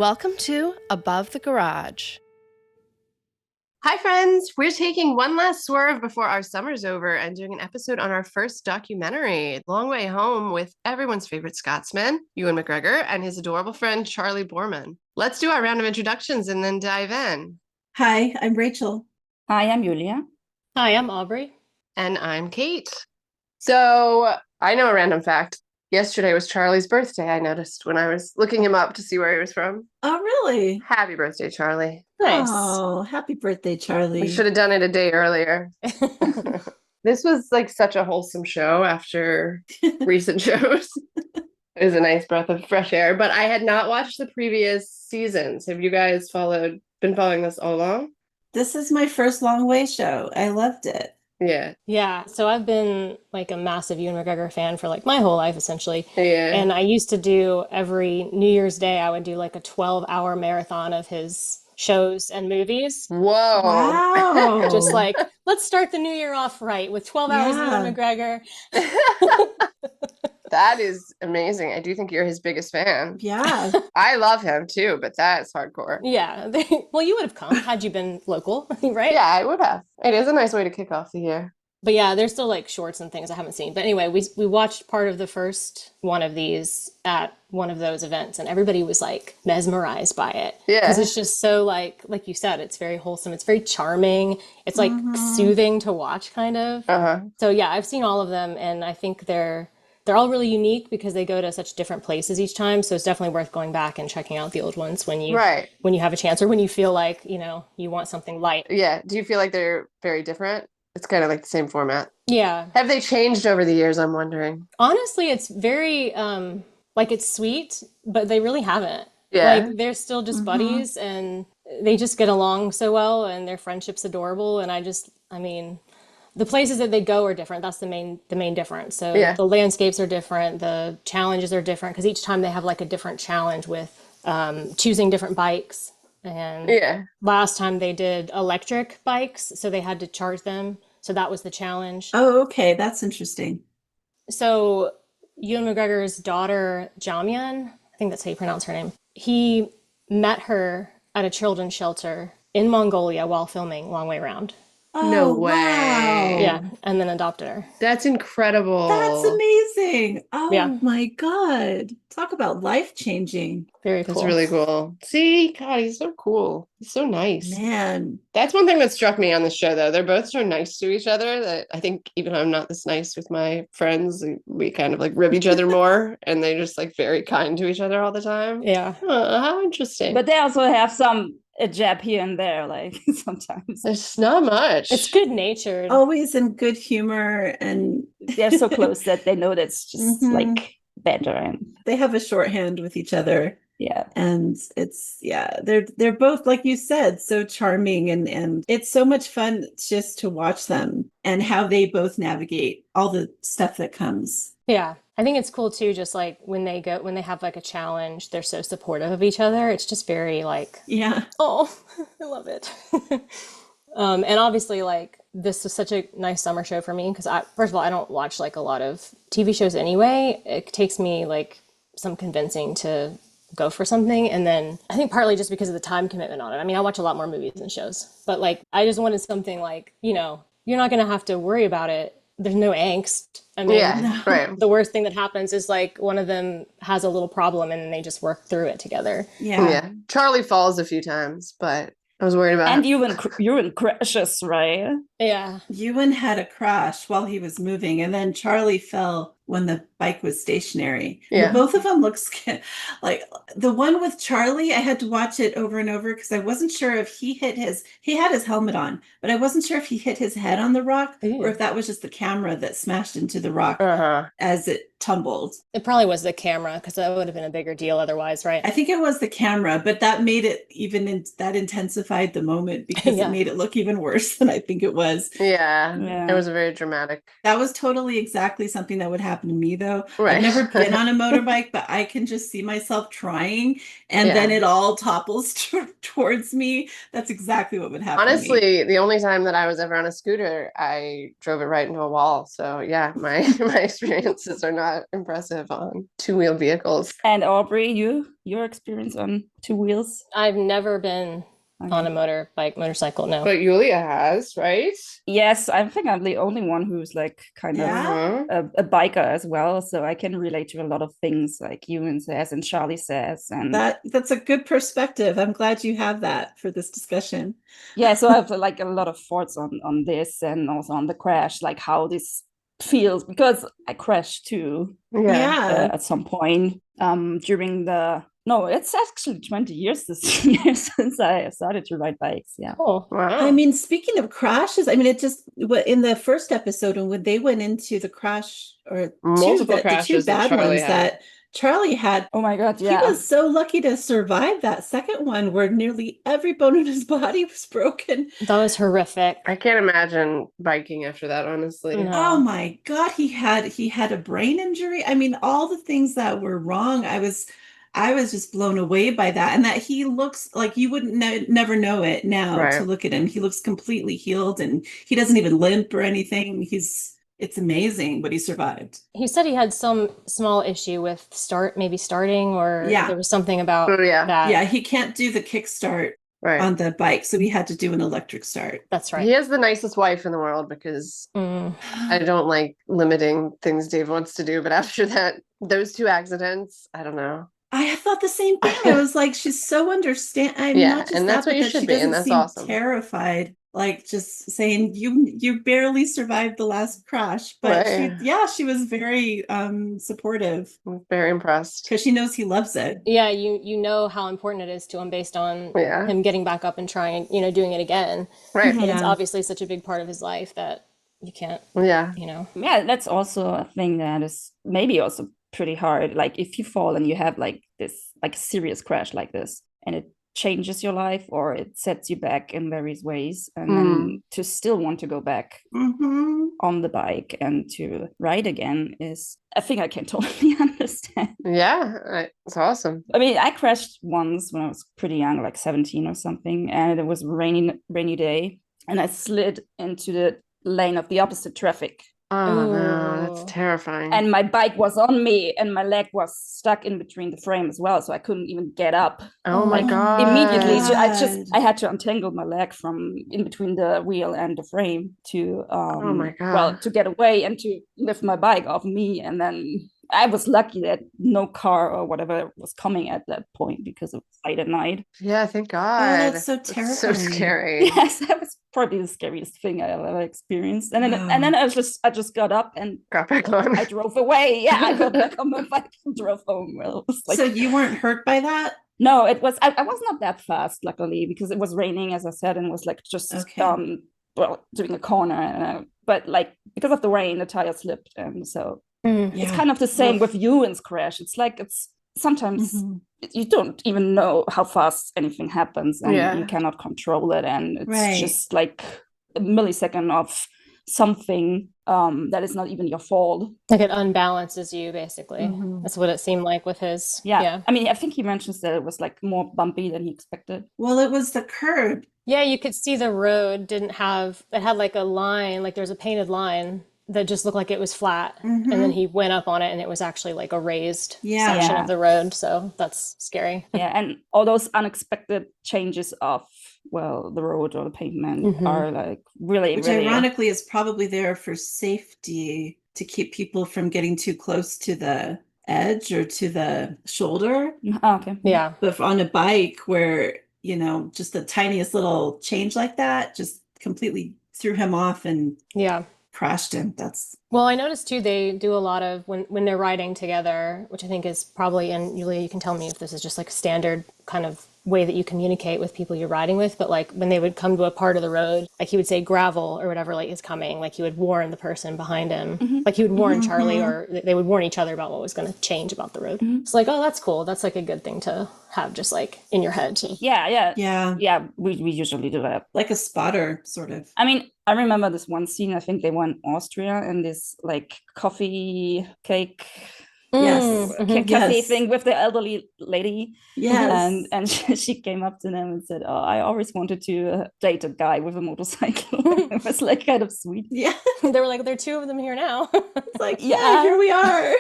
Welcome to Above the Garage. Hi, friends. We're taking one last swerve before our summer's over and doing an episode on our first documentary, Long Way Home, with everyone's favorite Scotsman, Ewan McGregor, and his adorable friend, Charley Boorman. Let's do our round of introductions and then dive in. Hi, I'm Rachel. Hi, I'm Julia. Hi, I'm Aubrey. And I'm Kate. So I know a random fact. Yesterday was Charlie's birthday, I noticed when I was looking him up to see where he was from. Oh, really? Happy birthday, Charlie. Nice. Oh, happy birthday, Charlie. We should have done it a day earlier. This was like such a wholesome show after recent shows. It was a nice breath of fresh air, but I had not watched the previous seasons. Have you guys been following this all along? This is my first Long Way show. I loved it. Yeah. Yeah, so I've been like a massive Ewan McGregor fan for like my whole life, essentially. Yeah. And I used to do every New Year's Day, I would do like a 12-hour marathon of his shows and movies. Whoa. Wow. Just like, let's start the new year off right with 12 hours of Ewan McGregor. That is amazing. I do think you're his biggest fan. Yeah. I love him too, but that's hardcore. Yeah. Well, you would have come had you been local, right? Yeah, I would have. It is a nice way to kick off the year. But yeah, there's still like shorts and things I haven't seen. But anyway, we watched part of the first one of these at one of those events, and everybody was like mesmerized by it. Yeah. Because it's just so like you said, it's very wholesome. It's very charming. It's like soothing to watch, kind of. Uh-huh. So yeah, I've seen all of them, and I think they're all really unique because they go to such different places each time. So it's definitely worth going back and checking out the old ones when you have a chance, or when you feel like, you want something light. Yeah. Do you feel like they're very different? It's kind of like the same format. Yeah. Have they changed over the years, I'm wondering? Honestly, it's very, it's sweet, but they really haven't. Yeah. Like, they're still just buddies, and they just get along so well, and their friendship's adorable. And the places that they go are different. That's the main difference. So the landscapes are different. The challenges are different because each time they have like a different challenge with choosing different bikes. And last time they did electric bikes, so they had to charge them. So that was the challenge. Oh, okay. That's interesting. So Ewan McGregor's daughter, Jamyan, I think that's how you pronounce her name. He met her at a children's shelter in Mongolia while filming Long Way Round. Oh, No way. Wow. Yeah, and then adopted her. That's incredible. That's amazing. Oh, Yeah. my God. Talk about life-changing. Very cool. That's really cool. See, God, he's so cool. He's so nice. Man. That's one thing that struck me on this show, though. They're both so nice to each other that I think even though I'm not this nice with my friends, we kind of like rib each other more, and they're just like very kind to each other all the time. Yeah. How interesting. But they also have a jab here and there, like sometimes. There's not much. It's good natured. Always in good humor, and They're so close that they know that's just like better. And they have a shorthand with each other. yeah. And it's they're both, like you said, so charming, and it's so much fun just to watch them and how they both navigate all the stuff that comes. Yeah. I think it's cool too, just like when they have like a challenge, they're so supportive of each other. It's just very like, oh, I love it. And obviously like this was such a nice summer show for me because first of all, I don't watch like a lot of TV shows anyway. It takes me like some convincing to go for something. And then I think partly just because of the time commitment on it. I mean, I watch a lot more movies and shows, but like, I just wanted something like, you're not going to have to worry about it. There's no angst. I mean, right. The worst thing that happens is like one of them has a little problem and they just work through it together. Yeah. Charlie falls a few times, but I was worried about And Ewan crashes, right? Yeah. Ewan had a crash while he was moving, and then Charlie fell when the bike was stationary. Yeah. Both of them look like the one with Charlie. I had to watch it over and over because I wasn't sure if he had his helmet on, but I wasn't sure if he hit his head on the rock or if that was just the camera that smashed into the rock as it tumbled. It probably was the camera because that would have been a bigger deal otherwise, right? I think it was the camera, but that made it that intensified the moment because it made it look even worse than I think it was. Yeah. It was very dramatic. That was totally exactly something that would happen happen to me though. Right. I've never been on a motorbike, but I can just see myself trying, and Yeah. then it all topples towards me. That's exactly what would happen to me. Honestly, the only time that I was ever on a scooter, I drove it right into a wall. So yeah, my experiences are not impressive on two-wheel vehicles. And Aubrey, your experience on two wheels? I've never been on a motorcycle, no. But Yulia has, right? Yes, I think I'm the only one who's like kind Yeah. of a biker as well, so I can relate to a lot of things like Ewan says and Charlie says, and that's a good perspective. I'm glad you have that for this discussion. yeah, so I have like a lot of thoughts on this and also on the crash, like how this feels, because I crashed too at some point during the it's actually 20 years this year since I started to ride bikes. Yeah. Oh, wow. I mean, speaking of crashes, I mean, it just in the first episode when they went into the crash or multiple the two crashes bad ones that Charlie had. Oh my God, yeah. He was so lucky to survive that second one where nearly every bone in his body was broken. That was horrific. I can't imagine biking after that, honestly. No. Oh my God, he had a brain injury. I mean, all the things that were wrong. I was just blown away by that, and that he looks like you wouldn't never know it now to look at him. He looks completely healed, and he doesn't even limp or anything. It's amazing what he survived. He said he had some small issue with starting, or there was something about that. Yeah, he can't do the kickstart on the bike, so he had to do an electric start. That's right. He has the nicest wife in the world because I don't like limiting things Dave wants to do, but after those two accidents, I don't know. I thought the same thing. I was like, she's so understanding. Not just and that's what you should be, and that's awesome. Terrified, like just saying you barely survived the last crash, but she was very supportive. I'm very impressed because she knows he loves it. Yeah, you know how important it is to him based on him getting back up and trying, doing it again. Right, and it's obviously such a big part of his life that you can't. Yeah, that's also a thing that is maybe also pretty hard. Like if you fall and you have like this like serious crash like this, and it changes your life or it sets you back in various ways, and then to still want to go back on the bike and to ride again is a thing I can totally understand. Yeah, it's awesome. I mean, I crashed once when I was pretty young, like 17 or something, and it was a rainy day, and I slid into the lane of the opposite traffic. Oh no, that's terrifying. And my bike was on me and my leg was stuck in between the frame as well, so I couldn't even get up. Oh my God. Immediately, I had to untangle my leg from in between the wheel and the frame to oh my God. Well, to get away and to lift my bike off me. And then I was lucky that no car or whatever was coming at that point because it was late at night. Yeah, thank God. Oh, that's so terrifying. That's so scary. Yes, that was probably the scariest thing I ever experienced. And then I just got up and got back on. I drove away. Yeah, I got back on my bike and drove home. Well, so you weren't hurt by that? No, it was. I was not that fast, luckily, because it was raining, as I said, and was like just doing a corner. But like because of the rain, the tire slipped, and so it's kind of the same with Ewan's crash. It's like sometimes you don't even know how fast anything happens, and you cannot control it, and it's just like a millisecond of something that is not even your fault. Like it unbalances you, basically. That's what it seemed like with his. Yeah. I mean, I think he mentions that it was like more bumpy than he expected. Well, it was the curb. Yeah, you could see the road it had like a line, like there's a painted line that just looked like it was flat. And then he went up on it and it was actually like a raised section of the road. So that's scary. Yeah, and all those unexpected changes of the road or the pavement are like really, which really ironically is probably there for safety, to keep people from getting too close to the edge or to the shoulder. Oh, okay. Yeah. But on a bike where, just the tiniest little change like that just completely threw him off and crashed him. Well, I noticed too, they do a lot of when they're riding together, which I think is probably, and Yulia, you can tell me if this is just like a standard kind of way that you communicate with people you're riding with, but like when they would come to a part of the road, like he would say gravel or whatever like is coming, like he would warn the person behind him, like he would warn Charlie, or they would warn each other about what was going to change about the road. It's like, oh, that's cool. That's like a good thing to have just like in your head. Yeah. We usually do that. Like a spotter, sort of. I mean, I remember this one scene. I think they were in Austria in this like coffee cake. Cafe thing with the elderly lady. Yes. And she came up to them and said, "Oh, I always wanted to date a guy with a motorcycle." It was like kind of sweet. Yeah. They were like, there are two of them here now. It's like, yeah, here we are.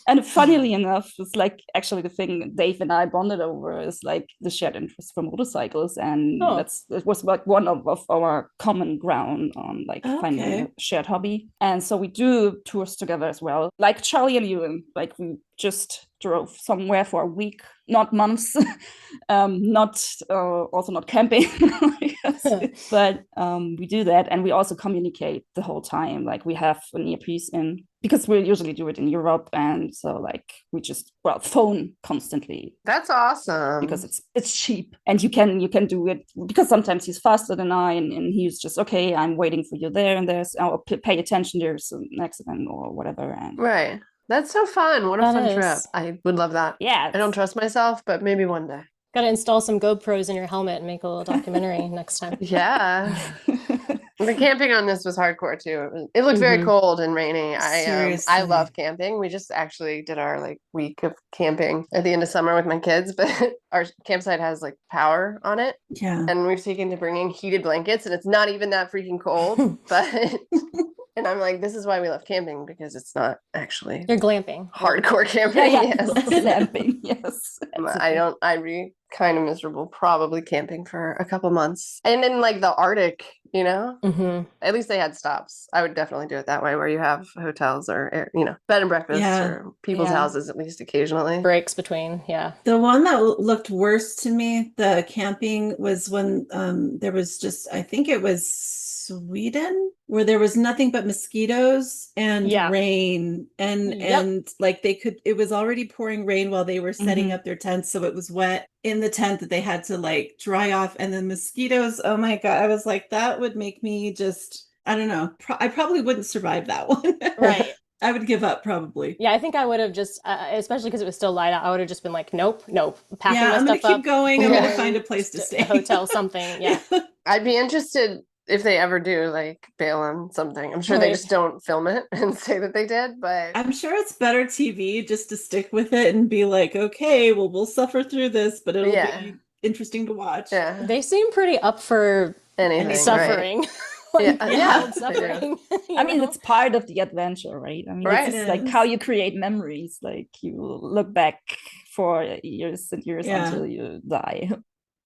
And funnily enough, it's like actually the thing Dave and I bonded over is like the shared interest for motorcycles. And it was like one of our common ground on like finding a shared hobby. And so we do tours together as well. Like Charley and Ewan, like we just drove somewhere for a week, not months, also not camping, but we do that, and we also communicate the whole time. Like we have an earpiece in because we usually do it in Europe, and so like we just phone constantly. That's awesome because it's cheap, and you can do it because sometimes he's faster than I, and he's just okay. I'm waiting for you there, and I'll pay attention. There's an accident or whatever, and right. That's so fun. What a fun trip. I would love that. Yeah. I don't trust myself, but maybe one day. Got to install some GoPros in your helmet and make a little documentary next time. Yeah. The camping on this was hardcore too. It looked very cold and rainy. I love camping. We just actually did our like week of camping at the end of summer with my kids, but our campsite has like power on it. Yeah. And we've taken to bringing heated blankets, and it's not even that freaking cold, but... And I'm like, this is why we love camping, because it's not actually... You're glamping. Hardcore camping, yes. Glamping, yes. I'd be kind of miserable probably camping for a couple months. And in like the Arctic, you know? Mm-hmm. At least they had stops. I would definitely do it that way, where you have hotels or, you know, bed and breakfast or people's houses at least occasionally. Breaks between, The one that looked worse to me, the camping, was when there was just, I think it was Sweden, where there was nothing but mosquitoes and rain, and like it was already pouring rain while they were setting up their tents, so it was wet in the tent that they had to like dry off, and the mosquitoes, oh my god, I was like, that would make me just, I don't know, I probably wouldn't survive that one. Right. I would give up probably. Yeah, I think I would have just, especially because it was still light out, I would have just been like, nope, packing my I'm stuff up. Gonna keep going. I'm gonna find a place to stay. A hotel, something. Yeah. I'd be interested if they ever do like bail on something. I'm sure they just don't film it and say that they did, but I'm sure it's better TV just to stick with it and be like, okay, well, we'll suffer through this, but it'll be interesting to watch. Yeah. They seem pretty up for anything, suffering. Right? Suffering. I mean, it's part of the adventure, right? I mean, it's just like how you create memories. Like you look back for years and years until you die.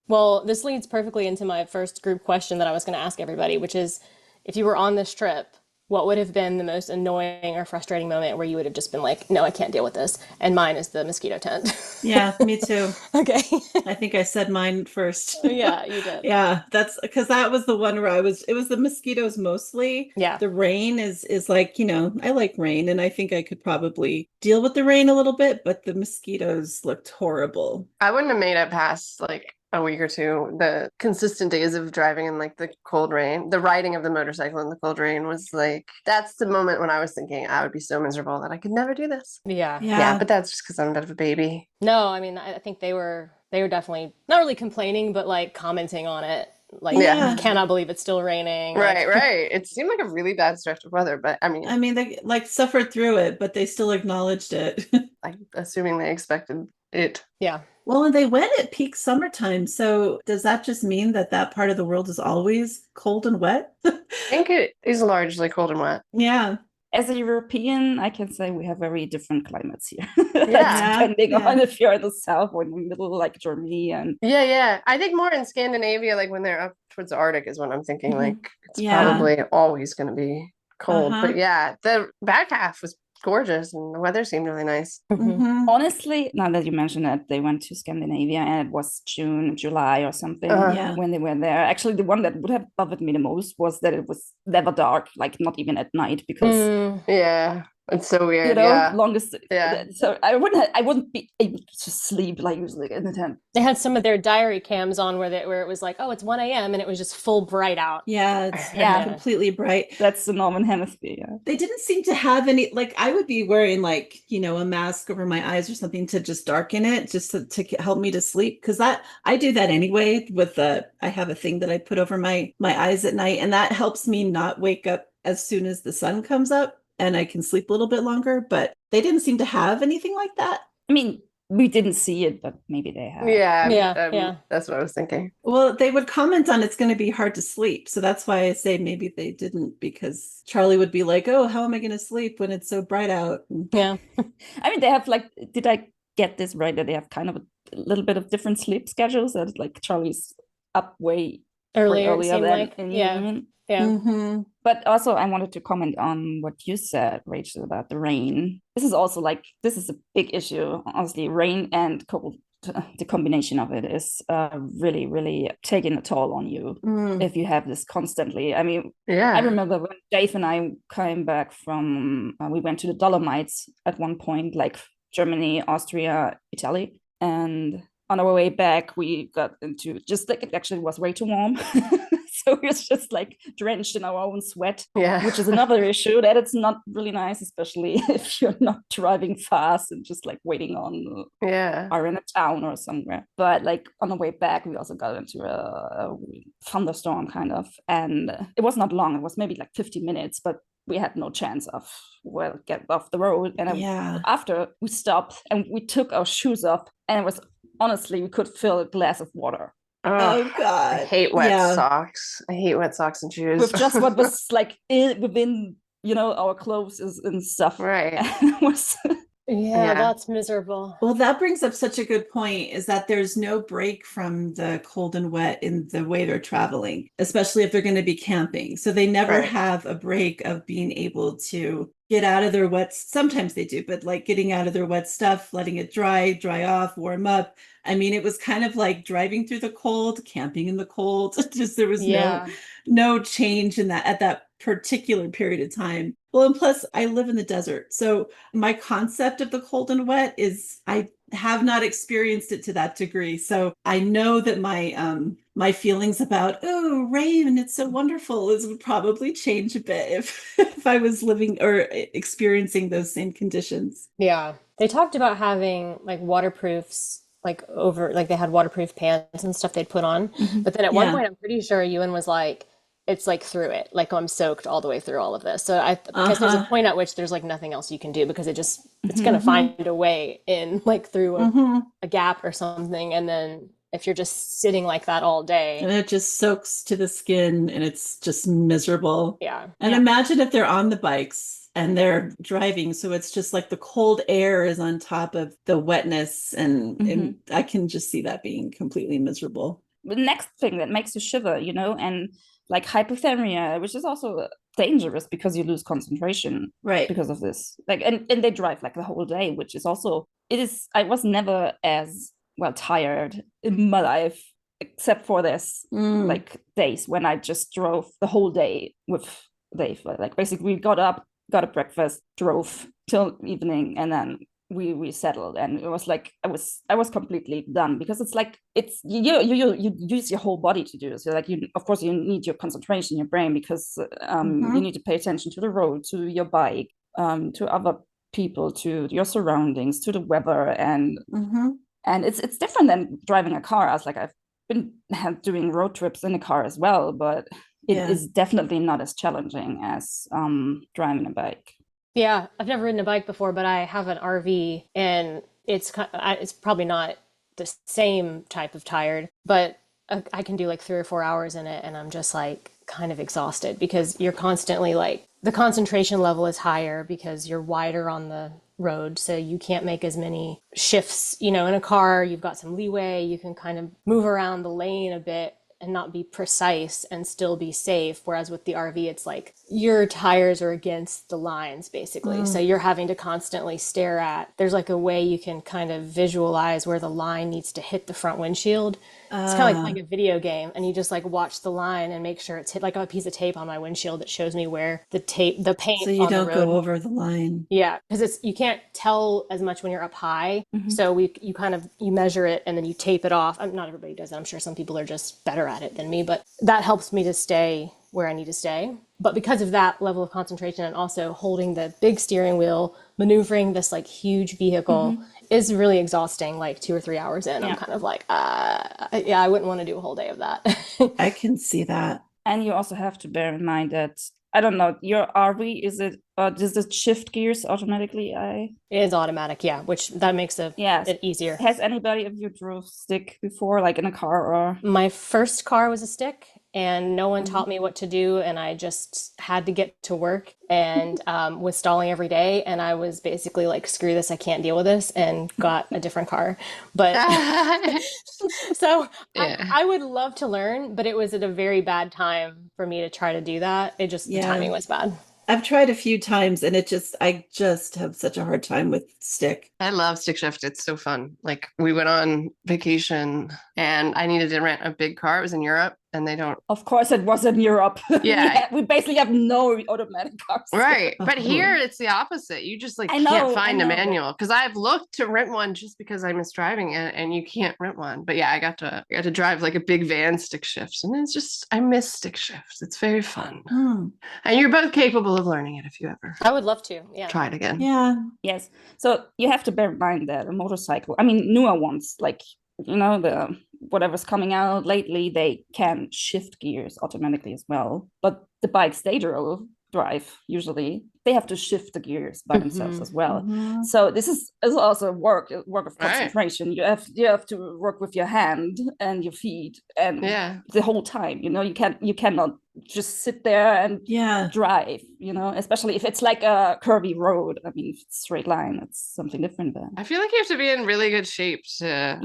Well, this leads perfectly into my first group question that I was going to ask everybody, which is, if you were on this trip, what would have been the most annoying or frustrating moment where you would have just been like, no, I can't deal with this? And mine is the mosquito tent. Yeah, me too. Okay. I think I said mine first. Yeah, you did. Yeah, that's because that was the one where it was the mosquitoes mostly. Yeah. The rain is like, you know, I like rain, and I think I could probably deal with the rain a little bit, but the mosquitoes looked horrible. I wouldn't have made it past like a week or two. The consistent days of driving in like the cold rain, the riding of the motorcycle in the cold rain was like, that's the moment when I was thinking I would be so miserable that I could never do this. Yeah, but that's just because I'm a bit of a baby. No, I mean, I think they were definitely not really complaining, but like commenting on it, like, cannot believe it's still raining. Right. It seemed like a really bad stretch of weather, but I mean they like suffered through it, but they still acknowledged it. I'm assuming they expected it. Yeah. Well, and they went at peak summertime. So does that just mean that part of the world is always cold and wet? I think it is largely cold and wet. Yeah. As a European, I can say we have very different climates here. Depending on if you're in the south or in the middle, like Germany. And I think more in Scandinavia, like when they're up towards the Arctic is what I'm thinking. Like it's probably always going to be cold. But the back half was gorgeous and the weather seemed really nice. Honestly, now that you mention it, they went to Scandinavia and it was June, July or something when they were there. Actually, the one that would have bothered me the most was that it was never dark, like not even at night, because It's so weird, yeah. Longest. Yeah. So I wouldn't be able to sleep like usually in the tent. They had some of their diary cams on where it was like, oh, it's 1 a.m. and it was just full bright out. Yeah, it's completely bright. That's the Northern Hemisphere. Yeah. They didn't seem to have any, like, I would be wearing like, a mask over my eyes or something to just darken it, just to help me to sleep. Because I do that anyway with I have a thing that I put over my eyes at night, and that helps me not wake up as soon as the sun comes up, and I can sleep a little bit longer. But they didn't seem to have anything like that. I mean, we didn't see it, but maybe they have. Yeah. That's what I was thinking. Well, they would comment on it's going to be hard to sleep. So that's why I say maybe they didn't, because Charley would be like, oh, how am I going to sleep when it's so bright out? Yeah. I mean, they have did I get this right? That they have kind of a little bit of different sleep schedules. That like Charley's up way earlier than Ewan. Yeah. Mm-hmm. But also I wanted to comment on what you said, Rachel, about the rain. This is also this is a big issue. Honestly, rain and cold, the combination of it is really, really taking a toll on you if you have this constantly. I mean, I remember when Dave and I came back from, we went to the Dolomites at one point, like Germany, Austria, Italy. And on our way back, we got into just like, it actually was way too warm. So we was just like drenched in our own sweat, which is another issue that it's not really nice, especially if you're not driving fast and just like waiting on, or in a town or somewhere. But like on the way back, we also got into a thunderstorm kind of, and it was not long. It was maybe like 50 minutes, but we had no chance of get off the road. And after we stopped and we took our shoes off, and it was honestly, we could fill a glass of water. Oh God! I hate wet socks. I hate wet socks and shoes. With just what was like within, our clothes and stuff. Right. It was. Yeah, that's miserable. Well, that brings up such a good point, is that there's no break from the cold and wet in the way they're traveling, especially if they're going to be camping. So they never have a break of being able to get out of their wet. Sometimes they do, but like getting out of their wet stuff, letting it dry off, warm up. I mean, it was kind of like driving through the cold, camping in the cold. Just there was no change in that at that particular period of time. Well, and plus I live in the desert. So my concept of the cold and wet is I have not experienced it to that degree. So I know that my feelings about, oh, rain, it's so wonderful, would probably change a bit if I was living or experiencing those same conditions. Yeah. They talked about having like waterproofs, they had waterproof pants and stuff they'd put on. Mm-hmm. But then at one point, I'm pretty sure Ewan was like, it's like through it, like I'm soaked all the way through all of this. So I guess there's a point at which there's like nothing else you can do, because it's going to find a way in, like through a gap or something. And then if you're just sitting like that all day, and it just soaks to the skin, and it's just miserable. Yeah. And imagine if they're on the bikes and they're driving, so it's just like the cold air is on top of the wetness, and I can just see that being completely miserable. The next thing that makes you shiver, and like hypothermia, which is also dangerous because you lose concentration because of this. Like, and they drive like the whole day, which is also, I was never as tired in my life, except for this like days when I just drove the whole day with Dave. Like basically we got up, got a breakfast, drove till evening, and then we settled, and it was like I was completely done, because it's like you use your whole body to do this. You're like, of course you need your concentration, your brain, because you need to pay attention to the road, to your bike, to other people, to your surroundings, to the weather, and it's different than driving a car. I've been doing road trips in a car as well, but it is definitely not as challenging as driving a bike. Yeah, I've never ridden a bike before, but I have an RV, and it's probably not the same type of tired, but I can do like 3 or 4 hours in it, and I'm just like kind of exhausted, because you're constantly like, the concentration level is higher because you're wider on the road, so you can't make as many shifts. In a car, you've got some leeway, you can kind of move around the lane a bit and not be precise and still be safe. Whereas with the RV, it's like your tires are against the lines, basically. So you're having to constantly stare at, there's like a way you can kind of visualize where the line needs to hit the front windshield. It's kind of like playing a video game, and you just like watch the line and make sure it's hit. Like I have a piece of tape on my windshield that shows me where the paint so you on don't the road. go over the line. Yeah, because you can't tell as much when you're up high. So you measure it and then you tape it off. Not everybody does it. I'm sure some people are just better at it than me, but that helps me to stay where I need to stay. But because of that level of concentration and also holding the big steering wheel, maneuvering this like huge vehicle is really exhausting. Like 2 or 3 hours in, I'm kind of like, yeah, I wouldn't want to do a whole day of that. I can see that. And you also have to bear in mind that, I don't know, your RV, does it shift gears automatically? It is automatic, yeah, which that makes it easier. Has anybody of you drove stick before, like in a car or? My first car was a stick, and no one taught me what to do, and I just had to get to work and was stalling every day, and I was basically like, screw this, I can't deal with this, and got a different car. But so I would love to learn, but it was at a very bad time for me to try to do that. The timing was bad. I've tried a few times and I just have such a hard time with stick. I love stick shift. It's so fun. Like we went on vacation and I needed to rent a big car. It was in Europe and they don't. Of course it was in Europe. Yeah. We basically have no automatic cars. Right. But here it's the opposite. You just like can't find a manual, because I've looked to rent one just because I miss driving it and you can't rent one. But yeah, I got to drive like a big van stick shift, and it's just, I miss stick shifts. It's very fun. And you're both capable of learning it if you ever. I would love to. Yeah. Try it again. Yeah. Yes. So you have to bear in mind that a motorcycle, I mean, newer ones, like, you know, the whatever's coming out lately, they can shift gears automatically as well. But the bikes they drive, usually, they have to shift the gears by themselves as well. So this is also a work of concentration. Right. You have to work with your hand and your feet and the whole time. You know, you cannot just sit there and drive, you know, especially if it's like a curvy road. I mean, if it's straight line, it's something different then. I feel like you have to be in really good shape to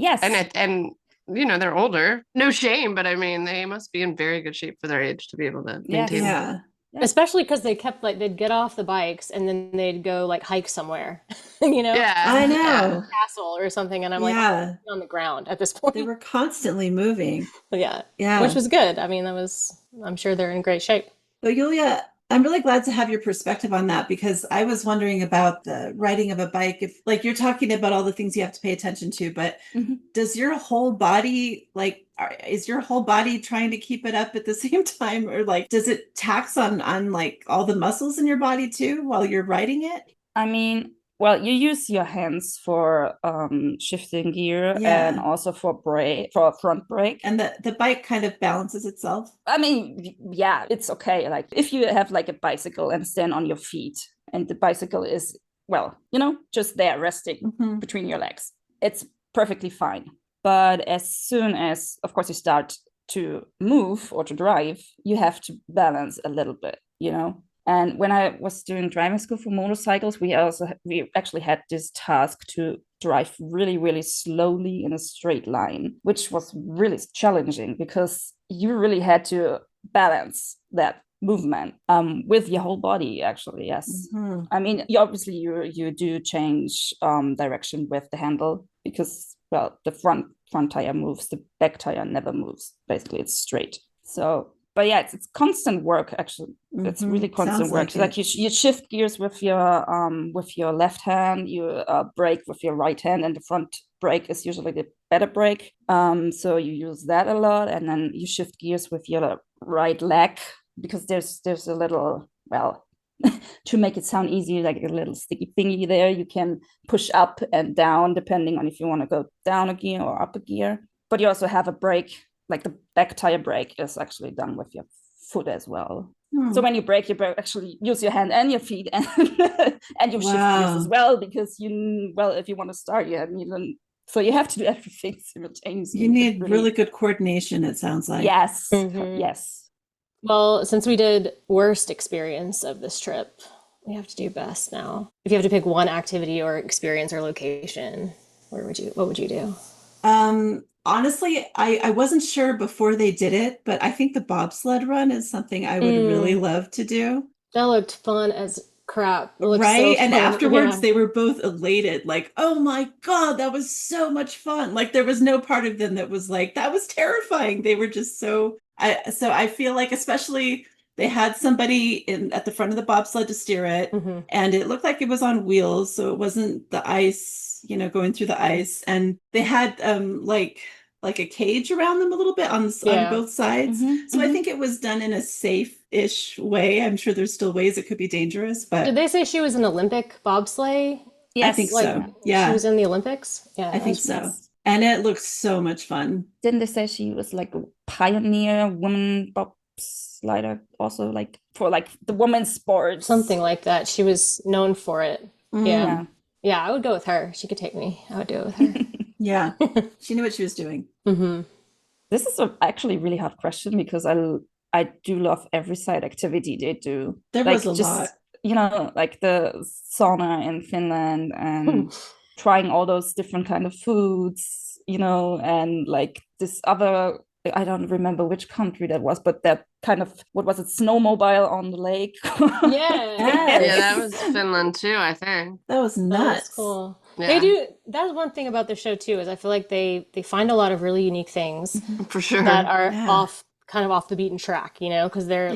and you know, they're older. No shame, but I mean, they must be in very good shape for their age to be able to maintain. Yeah. Especially because they kept they'd get off the bikes and then they'd go like hike somewhere, you know? Yeah, I know. Castle or something. And I'm like on the ground at this point. They were constantly moving. Yeah. Which was good. I mean, I'm sure they're in great shape. But Yulia, I'm really glad to have your perspective on that, because I was wondering about the riding of a bike. If like you're talking about all the things you have to pay attention to, but does your whole body is your whole body trying to keep it up at the same time, or like does it tax on like all the muscles in your body too while you're riding it? I mean, well, you use your hands for shifting gear and also for a front brake. And the bike kind of balances itself. I mean, yeah, it's okay. Like if you have like a bicycle and stand on your feet and the bicycle is, well, you know, just there resting between your legs, it's perfectly fine. But as soon as, of course, you start to move or to drive, you have to balance a little bit, you know. And when I was doing driving school for motorcycles, we actually had this task to drive really, really slowly in a straight line, which was really challenging because you really had to balance that movement with your whole body, actually. Yes. I mean, you do change direction with the handle because, well, the front tire moves, the back tire never moves. Basically, it's straight. So. But yeah, it's constant work. Actually, it's really constant work. Like you shift gears with your left hand, you brake with your right hand, and the front brake is usually the better brake. So you use that a lot, and then you shift gears with your right leg because there's a little, well, to make it sound easy, like a little sticky thingy there. You can push up and down depending on if you want to go down a gear or up a gear. But you also have a brake. Like the back tire brake is actually done with your foot as well. So when you brake actually use your hand and your feet and and you shift gears as well, because if you want to start, so you have to do everything simultaneously. You need really good coordination, it sounds like. Yes. Yes. Well, since we did worst experience of this trip, we have to do best now. If you have to pick one activity or experience or location, what would you do? Honestly, I wasn't sure before they did it, but I think the bobsled run is something I would really love to do. That looked fun as crap. It Right. So and fun. afterwards they were both elated, like, oh my God, that was so much fun. Like there was no part of them that was like, that was terrifying. They were just so I feel like, especially they had somebody at the front of the bobsled to steer it, and it looked like it was on wheels, so it wasn't the ice, going through the ice. And they had like a cage around them a little bit on both sides. So I think it was done in a safe-ish way. I'm sure there's still ways it could be dangerous, but did they say she was an Olympic bobsleigh? Yes, I think so. Yeah, she was in the Olympics. Yeah, I think so. And it looks so much fun. Didn't they say she was like a pioneer woman bobslider, also like for like the women's sports, something like that? She was known for it. Yeah, I would go with her. She could take me. I would do it with her. Yeah, she knew what she was doing. This is actually really hard question because I do love every side activity they do. There was a lot. Like the sauna in Finland and trying all those different kind of foods, and like this other, I don't remember which country that was, but that kind of, what was it, snowmobile on the lake? Yeah, that was Finland too, I think. That was nuts. That was cool. Yeah. They do. That's one thing about the show too, is I feel like they find a lot of really unique things for sure that are kind of off the beaten track, because they're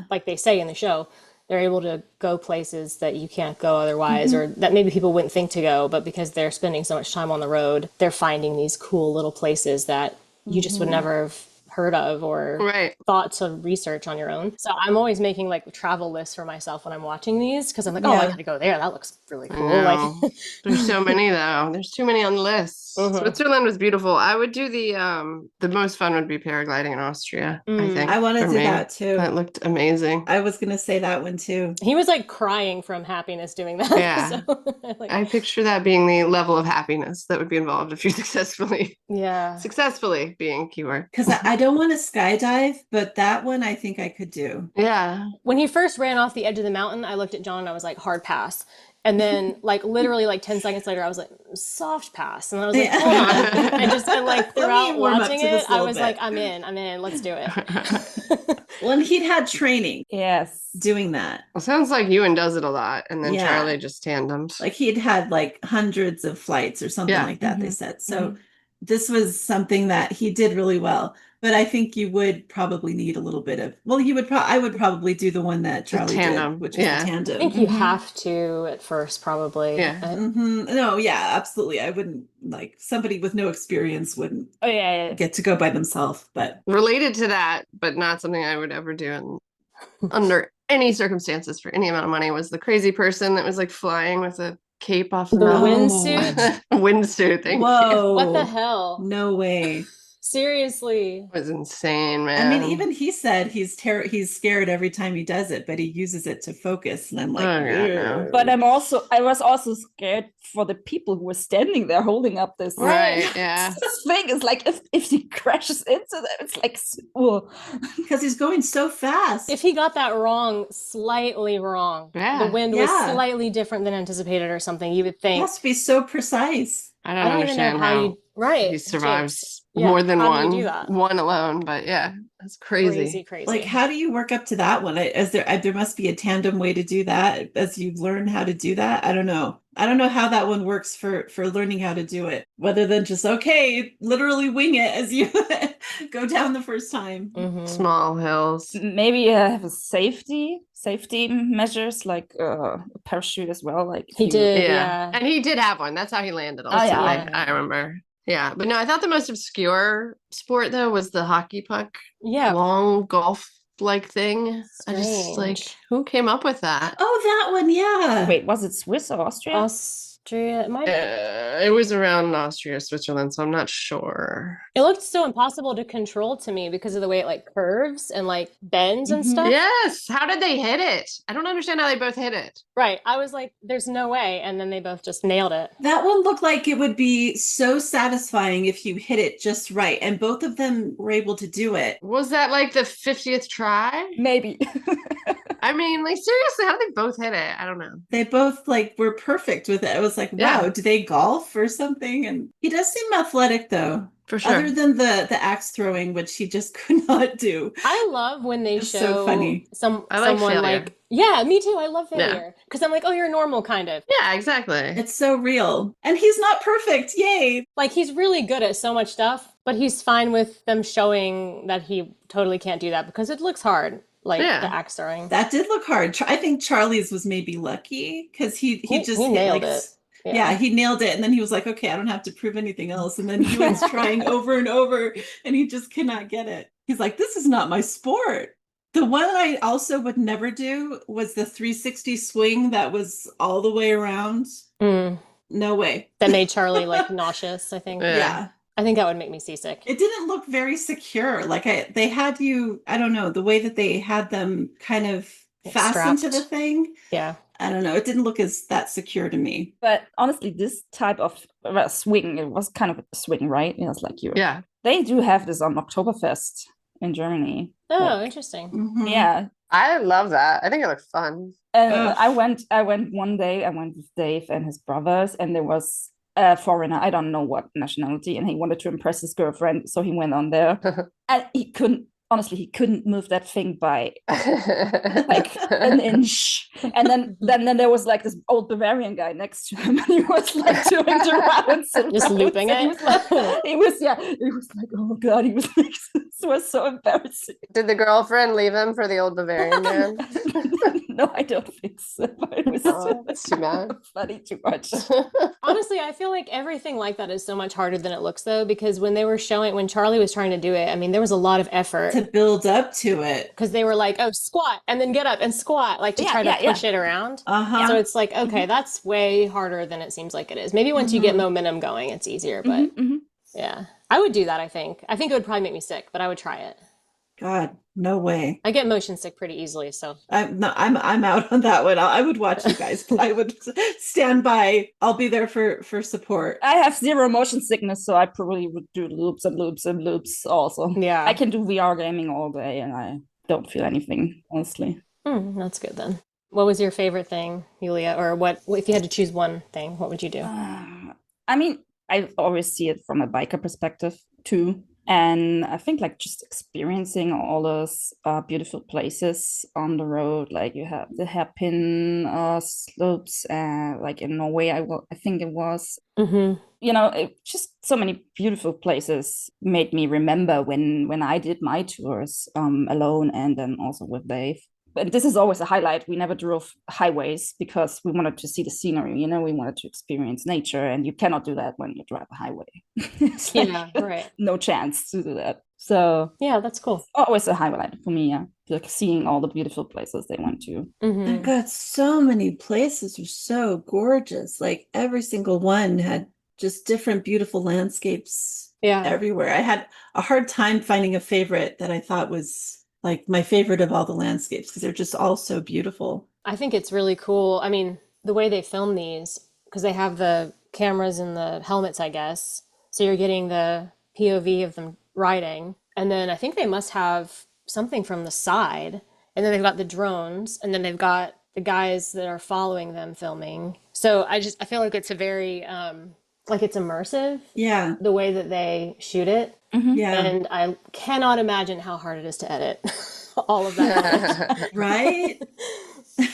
like they say in the show, they're able to go places that you can't go otherwise, or that maybe people wouldn't think to go, but because they're spending so much time on the road, they're finding these cool little places that you just would never have heard of or thought to research on your own. So I'm always making like travel lists for myself when I'm watching these, because I'm like, I gotta go there. That looks really cool. Like, there's so many though. There's too many on the list. Switzerland was beautiful. I would do the most fun would be paragliding in Austria. I think I want to do that too. That looked amazing. I was gonna say that one too. He was like crying from happiness doing that. Yeah. So, I picture that being the level of happiness that would be involved if you successfully being keyword. Because I don't want to skydive, but that one I think I could do. Yeah. When he first ran off the edge of the mountain, I looked at John and I was like, hard pass. And then like literally like 10 seconds later, I was like, soft pass. And I was like, hold on. And like throughout watching it, I was like, I'm in, let's do it. Well, and he'd had training. Yes. Doing that. Well, sounds like Ewan does it a lot. And then Charley just tandems. Like he'd had like hundreds of flights or something like that, they said. So this was something that he did really well. But I think you would probably need a little bit of, I would probably do the one that Charley did, which was the tandem. I think you have to at first, probably. Yeah. No, yeah, absolutely. I wouldn't, like, somebody with no experience wouldn't get to go by themselves. But related to that, but not something I would ever do under any circumstances for any amount of money, was the crazy person that was like flying with a cape off the windsuit. Windsuit. Thank you. What the hell? No way. Seriously. It was insane, man. I mean, even he said he's scared every time he does it, but he uses it to focus. And I'm like, no. But I was also scared for the people who were standing there holding up this this thing. Is like if he crashes into them, it's like, because he's going so fast. If he got that wrong, slightly wrong, the wind was slightly different than anticipated or something, you would think. It has to be so precise. I don't understand even know how he survives more than one alone, but that's crazy. Like, how do you work up to that one? There must be a tandem way to do that as you learn how to do that. I don't know how that one works for learning how to do it, rather than just literally wing it as you go down the first time. Small hills. Maybe have a safety measures, like a parachute as well. Like he did, and he did have one. That's how he landed. Also, I remember. Yeah, but no, I thought the most obscure sport though was the hockey puck. Yeah, long golf-like thing. Strange. I just like, who came up with that? Oh, that one, yeah. Wait, was it Swiss or Austria? Austria, it might be. It was around Austria, Switzerland, so I'm not sure. It looked so impossible to control to me because of the way it like curves and like bends and stuff. Yes. How did they hit it? I don't understand how they both hit it. Right. I was like, there's no way. And then they both just nailed it. That one looked like it would be so satisfying if you hit it just right. And both of them were able to do it. Was that like the 50th try? Maybe. I mean, like, seriously, how did they both hit it? I don't know. They both like were perfect with it. I was like, wow, do they golf or something? And he does seem athletic though. For sure. Other than the axe throwing, which he just could not do. I love when they show so funny. someone failure. like, yeah, me too. I love failure. Because I'm like, oh, you're normal, kind of. Yeah, exactly. It's so real. And he's not perfect. Yay. Like, he's really good at so much stuff, but he's fine with them showing that he totally can't do that because it looks hard. Like the axe throwing. That did look hard. I think Charlie's was maybe lucky because he just nailed it. Yeah, he nailed it. And then he was like, okay, I don't have to prove anything else. And then Ewan's trying over and over and he just cannot get it. He's like, this is not my sport. The one I also would never do was the 360 swing that was all the way around. No way. That made Charlie like nauseous, I think. Yeah. I think that would make me seasick. It didn't look very secure. Like they had you, I don't know, the way that they had them kind of fastened to the thing. Yeah. I don't know. It didn't look that secure to me. But honestly, this type of swing, it was kind of a swing, right? It was like Yeah. They do have this on Oktoberfest in Germany. Oh, interesting. Yeah. I love that. I think it looks fun. And I went one day, I went with Dave and his brothers, and there was a foreigner, I don't know what nationality, and he wanted to impress his girlfriend, so he went on there. And he couldn't move that thing by like an inch. And then there was like this old Bavarian guy next to him, and he was like doing the rounds and just looping it. He was like, oh god, he was like, this was so embarrassing. Did the girlfriend leave him for the old Bavarian man? No, I don't think so. It was that's too bad. Funny too much. Honestly, I feel like everything like that is so much harder than it looks, though, because when Charlie was trying to do it, I mean, there was a lot of effort to build up to it, because they were like, oh, squat and then get up and squat, like to try to push it around. So it's like, okay, that's way harder than it seems like it is. Maybe once you get momentum going, it's easier, but yeah, I would do that. I think it would probably make me sick, but I would try it. God, no way. I get motion sick pretty easily, so I'm out on that one. I would watch you guys, but I would stand by. I'll be there for support. I have zero motion sickness, so I probably would do loops and loops and loops also. Yeah. I can do VR gaming all day and I don't feel anything, honestly. That's good then. What was your favorite thing, Julia? Or what if you had to choose one thing, what would you do? I mean, I always see it from a biker perspective too. And I think like just experiencing all those beautiful places on the road, like you have the hairpin slopes, like in Norway, I think it was. You know, just so many beautiful places made me remember when I did my tours alone and then also with Dave. But this is always a highlight. We never drove highways because we wanted to see the scenery, you know, we wanted to experience nature, and you cannot do that when you drive a highway. Right. No chance to do that. So yeah, that's cool. Always a highlight for me, yeah. Like seeing all the beautiful places they went to. And God, so many places are so gorgeous. Like every single one had just different beautiful landscapes everywhere. I had a hard time finding a favorite that I thought was like my favorite of all the landscapes because they're just all so beautiful. I think it's really cool. I mean, the way they film these, because they have the cameras in the helmets, I guess. So you're getting the POV of them riding. And then I think they must have something from the side. And then they've got the drones. And then they've got the guys that are following them filming. So I feel like it's a very, like it's immersive. Yeah. The way that they shoot it. Yeah. And I cannot imagine how hard it is to edit all of that. Right?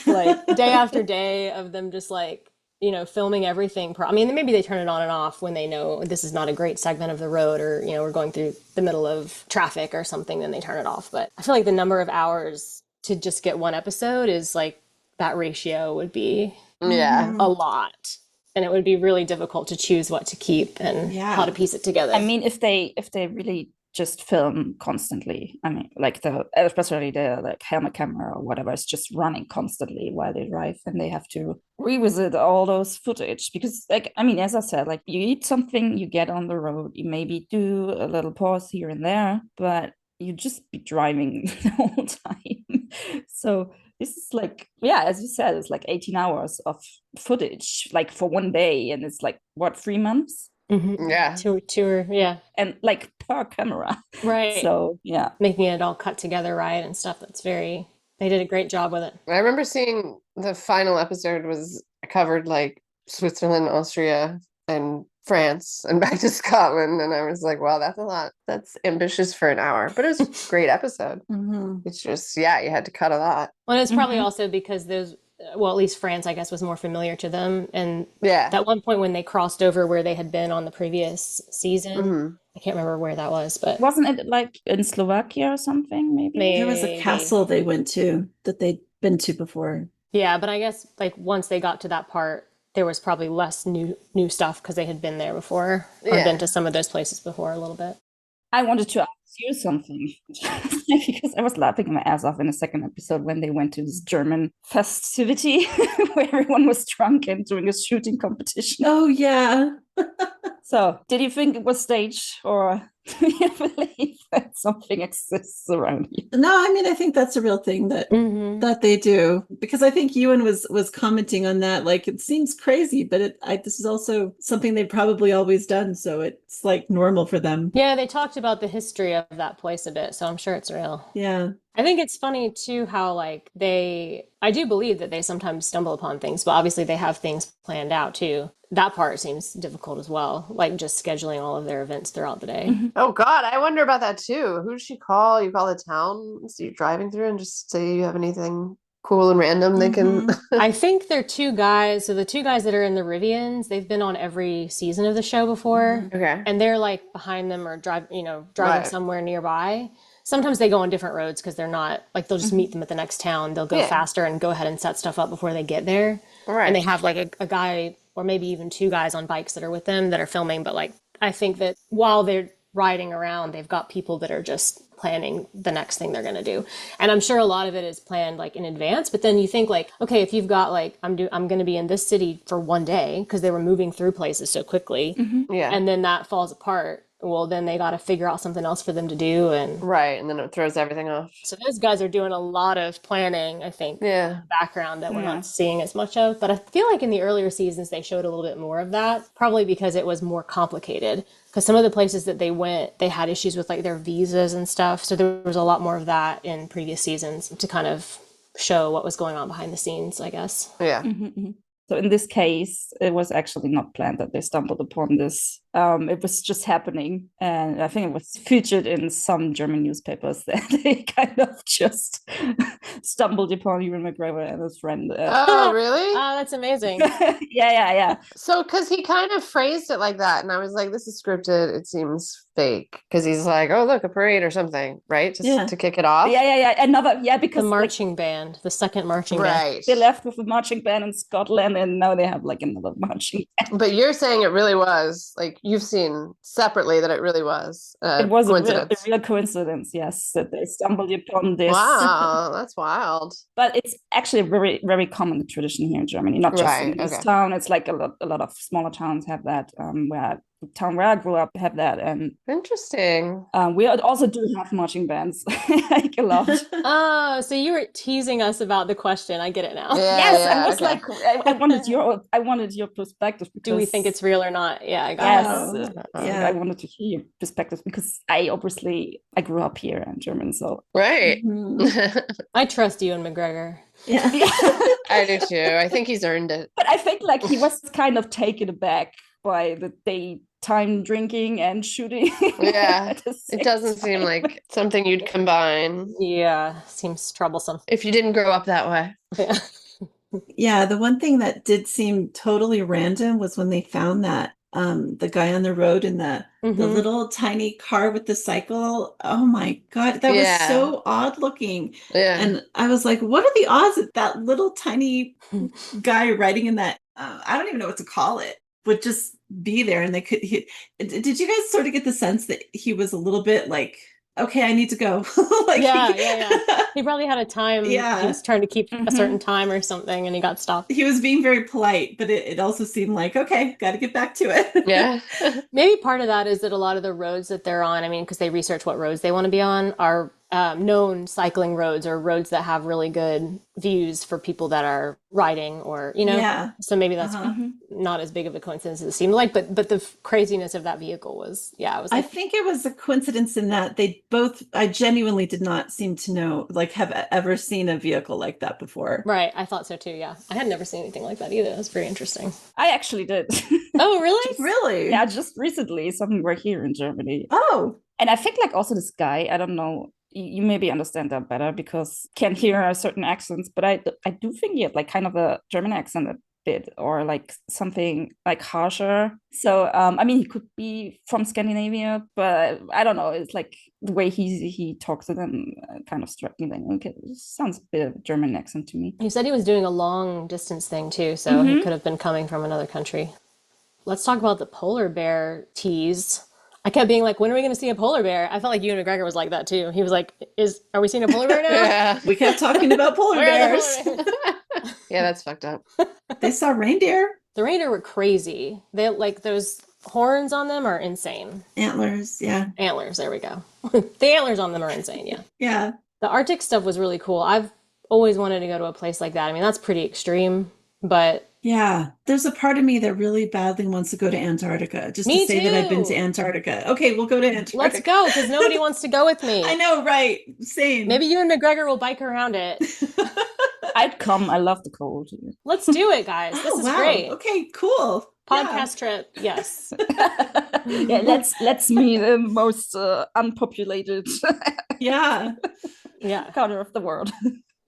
Like day after day of them just like, you know, filming everything. I mean, maybe they turn it on and off when they know this is not a great segment of the road, or, you know, we're going through the middle of traffic or something, then they turn it off. But I feel like the number of hours to just get one episode is like, that ratio would be a lot. And it would be really difficult to choose what to keep and how to piece it together. I mean, if they really just film constantly, I mean, like especially the like helmet camera or whatever is just running constantly while they drive, and they have to revisit all those footage because, like, I mean, as I said, like you eat something, you get on the road, you maybe do a little pause here and there, but you just be driving the whole time. So this is like, as you said, it's like 18 hours of footage, like for one day. And it's like, what, 3 months? Yeah. Tour, And like per camera. Right. So, yeah. Making it all cut together right and stuff. They did a great job with it. I remember seeing the final episode was covered like Switzerland, Austria, and France and back to Scotland. And I was like, wow, that's a lot. That's ambitious for an hour. But it was a great episode. It's just, you had to cut a lot. Well, it's probably also because at least France, I guess, was more familiar to them. And at one point when they crossed over where they had been on the previous season, I can't remember where that was, but wasn't it like in Slovakia or something? Maybe there was a castle they went to that they'd been to before. Yeah, but I guess like once they got to that part, there was probably less new stuff because they had been there before or been to some of those places before a little bit. I wanted to ask you something because I was laughing my ass off in the second episode when they went to this German festivity where everyone was drunk and doing a shooting competition. Oh, yeah. So, did you think it was staged, or do you believe that something exists around you? No, I mean, I think that's a real thing that that they do, because I think Ewan was commenting on that. Like, it seems crazy, but this is also something they've probably always done, so it's like normal for them. Yeah, they talked about the history of that place a bit, so I'm sure it's real. Yeah. I think it's funny too how like I do believe that they sometimes stumble upon things, but obviously they have things planned out too. That part seems difficult as well, like just scheduling all of their events throughout the day. Oh God, I wonder about that too. Who does she call? You call the town, so you're driving through and just say you have anything cool and random they can. I think they're two guys. So the two guys that are in the Rivians, they've been on every season of the show before. Okay. And they're like behind them or driving somewhere nearby. Sometimes they go on different roads because they're not like, they'll just meet them at the next town. They'll go faster and go ahead and set stuff up before they get there. Right. And they have like a guy or maybe even two guys on bikes that are with them that are filming. But like, I think that while they're riding around, they've got people that are just planning the next thing they're going to do. And I'm sure a lot of it is planned like in advance, but then you think like, okay, if you've got like, I'm going to be in this city for one day because they were moving through places so quickly. Yeah. And then that falls apart. Well, then they got to figure out something else for them to do. And and then it throws everything off. So those guys are doing a lot of planning, I think, in the background that we're not seeing as much of. But I feel like in the earlier seasons, they showed a little bit more of that, probably because it was more complicated. Because some of the places that they went, they had issues with like their visas and stuff. So there was a lot more of that in previous seasons to kind of show what was going on behind the scenes, I guess. Yeah. So in this case, it was actually not planned that they stumbled upon this. It was just happening. And I think it was featured in some German newspapers that they kind of just stumbled upon Ewan McGregor and his friend. Oh, really? Oh, that's amazing. Yeah. So, because he kind of phrased it like that. And I was like, this is scripted. It seems fake. Because he's like, oh, look, a parade or something, right? Just to kick it off. Yeah. Because the marching band, the second marching band. Right. They left with a marching band in Scotland and now they have like another marching band. But you're saying it really was, like, you've seen separately that it really was it was a real coincidence, yes, that they stumbled upon this. Wow, that's wild. But it's actually a very, very common tradition here in Germany, not just in this town. It's like a lot of smaller towns have that, where the town where I grew up have that. And interesting. We also do have marching bands, like a lot. Oh, so you were teasing us about the question. I get it now. I was like, I wanted your perspective. Do we think it's real or not? Yeah, I got it. I wanted to hear your perspective because I grew up here in German, so right. I trust Ewan McGregor. Yeah. I do too. I think he's earned it. But I think like he was kind of taken aback by the daytime drinking and shooting. Yeah, it doesn't seem like something you'd combine. Yeah, seems troublesome. If you didn't grow up that way. Yeah. Yeah, the one thing that did seem totally random was when they found that the guy on the road in the little tiny car with the cycle. Oh my God, that was so odd looking. Yeah. And I was like, what are the odds that that little tiny guy riding in that, I don't even know what to call it, would just be there. And did you guys sort of get the sense that he was a little bit like, okay, I need to go. Like, yeah. He probably had a time. Yeah. He was trying to keep a certain time or something and he got stopped. He was being very polite, but it also seemed like, okay, got to get back to it. Yeah. Maybe part of that is that a lot of the roads that they're on, I mean, because they research what roads they want to be on, are known cycling roads or roads that have really good views for people that are riding or, you know. Yeah. So maybe that's not as big of a coincidence as it seemed like, but the craziness of that vehicle was, I was like, I think it was a coincidence in that I genuinely did not seem to know, like, have ever seen a vehicle like that before. Right. I thought so too. Yeah. I had never seen anything like that either. It was very interesting. I actually did. Oh, really? Really? Yeah, just recently, somewhere here in Germany. Oh. And I think like also this guy, I don't know, you maybe understand that better because can hear certain accents, but I do think he had like kind of a German accent a bit, or like something like harsher. So I mean, he could be from Scandinavia, but I don't know. It's like the way he talks to them kind of struck me like, okay, this sounds a bit of a German accent to me. He said he was doing a long distance thing too, so he could have been coming from another country. Let's talk about the polar bear tease. I kept being like, when are we going to see a polar bear? I felt like Ewan McGregor was like that too. He was like, are we seeing a polar bear now? Yeah. We kept talking about polar bears. Yeah, that's fucked up. They saw reindeer. The reindeer were crazy. They like those horns on them are insane. Antlers, yeah. Antlers, there we go. The antlers on them are insane, yeah. Yeah. The Arctic stuff was really cool. I've always wanted to go to a place like that. I mean, that's pretty extreme, but yeah, there's a part of me that really badly wants to go to Antarctica, just Me to say that I've been too. to Antarctica. Okay, we'll go to Antarctica. Let's go, because nobody wants to go with me. I know, right? Same. Maybe Ewan McGregor will bike around it. I'd come. I love the cold. Let's do it, guys. This is great. Okay, cool. Podcast trip, yes. Yeah, let's meet the most unpopulated Yeah. corner of the world.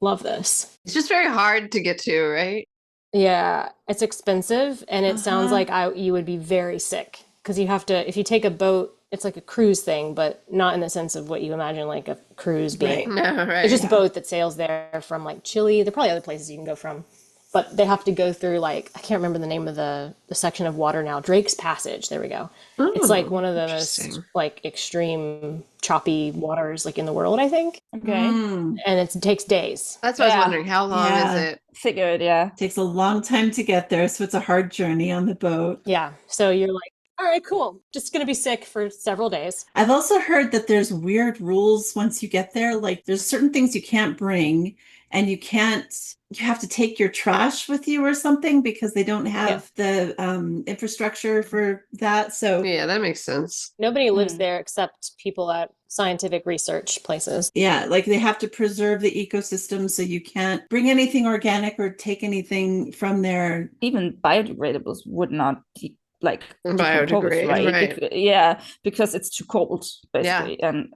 Love this. It's just very hard to get to, right? Yeah, it's expensive, and it sounds like you would be very sick because you have to, if you take a boat, it's like a cruise thing, but not in the sense of what you imagine like a cruise being. Right. No, right. It's just a boat that sails there from like Chile. There are probably other places you can go from, but they have to go through like, I can't remember the name of the section of water now. Drake's Passage. There we go. Ooh, it's like one of the most like extreme choppy waters like in the world, I think. Okay. And it takes days. That's what I was wondering. How long is it? Figured, yeah. It takes a long time to get there, so it's a hard journey on the boat. Yeah. So you're like, all right, cool. Just going to be sick for several days. I've also heard that there's weird rules once you get there. Like there's certain things you can't bring, and you have to take your trash with you or something because they don't have the infrastructure for that. So yeah, that makes sense. Nobody lives there except people at scientific research places. Yeah, like they have to preserve the ecosystem, so you can't bring anything organic or take anything from there. Even biodegradables would not Biodegrade, right? Because it's too cold, basically. And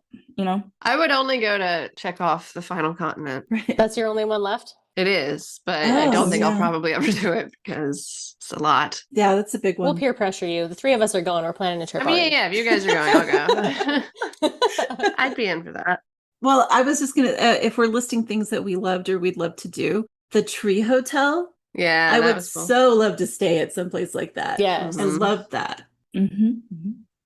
I would only go to check off the final continent. Right. That's your only one left? It is, but I don't think I'll probably ever do it because it's a lot. Yeah, that's a big one. We'll peer pressure you. The three of us are going. We're planning a trip. I mean, yeah, if you guys are going, I'll go. I'd be in for that. Well, I was just gonna, if we're listing things that we loved or we'd love to do, the Tree Hotel. Yeah, I would so love to stay at some place like that. Yes. I love that. In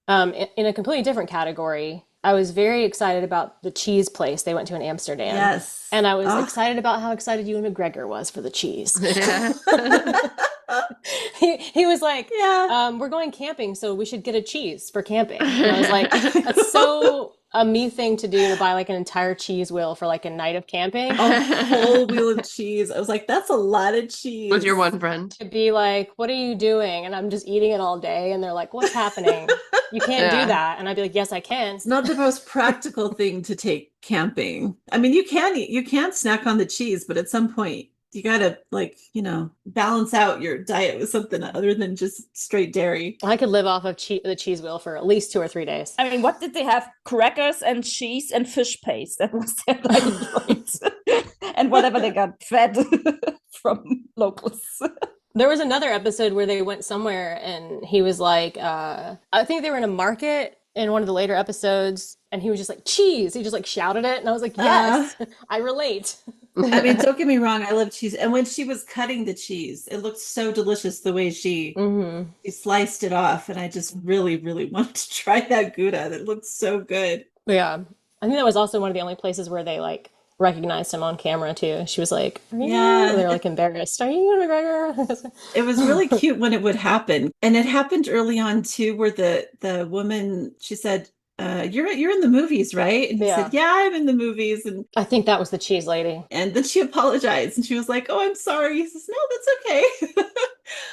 a completely different category, I was very excited about the cheese place they went to in Amsterdam. Yes. And I was excited about how excited Ewan McGregor was for the cheese. Yeah. he was like, we're going camping, so we should get a cheese for camping. And I was like, that's so a me thing to do, to buy like an entire cheese wheel for like a night of camping. A whole wheel of cheese. I was like, that's a lot of cheese. With your one friend. To be like, what are you doing? And I'm just eating it all day. And they're like, what's happening? You can't do that. And I'd be like, yes, I can. It's not the most practical thing to take camping. I mean, you can snack on the cheese, but at some point you gotta balance out your diet with something other than just straight dairy. I could live off of the cheese wheel for at least 2 or 3 days. I mean, what did they have? Crackers and cheese and fish paste. That was their diet. And whatever they got fed from locals. There was another episode where they went somewhere and he was like, I think they were in a market in one of the later episodes, and he was just like, cheese. He just like shouted it. And I was like, yes, I relate. I mean, don't get me wrong, I love cheese. And when she was cutting the cheese, it looked so delicious the way she sliced it off. And I just really, really wanted to try that Gouda. That looked so good. Yeah. I think that was also one of the only places where they like recognized him on camera too. She was like, they're like embarrassed. Are you Ewan McGregor? It was really cute when it would happen. And it happened early on too, where the woman, she said, you're in the movies, right? And he said, yeah, I'm in the movies. And I think that was the cheese lady. And then she apologized and she was like, oh, I'm sorry. He says, no, that's okay.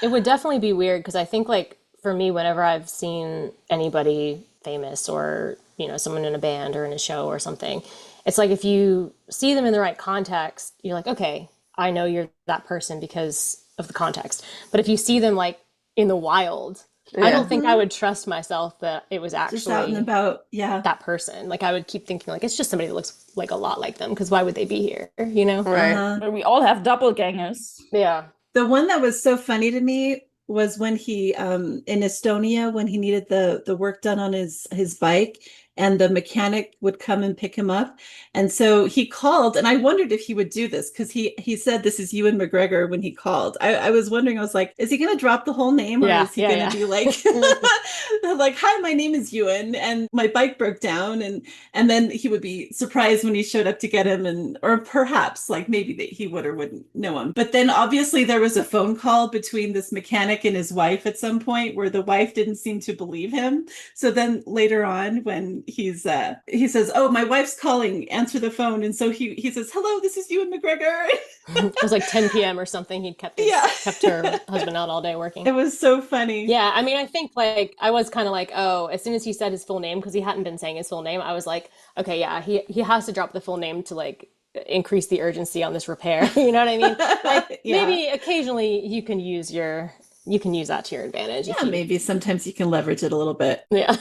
It would definitely be weird because I think like for me, whenever I've seen anybody famous or, you know, someone in a band or in a show or something, it's like if you see them in the right context, you're like, okay, I know you're that person because of the context. But if you see them like in the wild, I don't think I would trust myself that it was actually just out and about. Yeah. that person. Like I would keep thinking like it's just somebody that looks like a lot like them because why would they be here? You know? Right. But we all have doppelgangers. Yeah. The one that was so funny to me was when he in Estonia, when he needed the work done on his bike, and the mechanic would come and pick him up. And so he called, and I wondered if he would do this because he said, "This is Ewan McGregor," when he called. I was wondering, I was like, is he going to drop the whole name, or is he going to be like, like, "Hi, my name is Ewan, and my bike broke down," and then he would be surprised when he showed up to get him, and or perhaps like maybe he would or wouldn't know him. But then obviously there was a phone call between this mechanic and his wife at some point where the wife didn't seem to believe him. So then later on, when he says, "Oh, my wife's calling, answer the phone," and so he says, "Hello, this is Ewan McGregor." It was like 10 p.m. or something. He'd kept her husband out all day working. It was so funny. Yeah, I mean, I think like I was kind of like, oh, as soon as he said his full name, because he hadn't been saying his full name, I was like, okay, yeah, he has to drop the full name to like increase the urgency on this repair. You know what I mean? Like maybe occasionally you can use that to your advantage. Yeah, maybe sometimes you can leverage it a little bit. Yeah.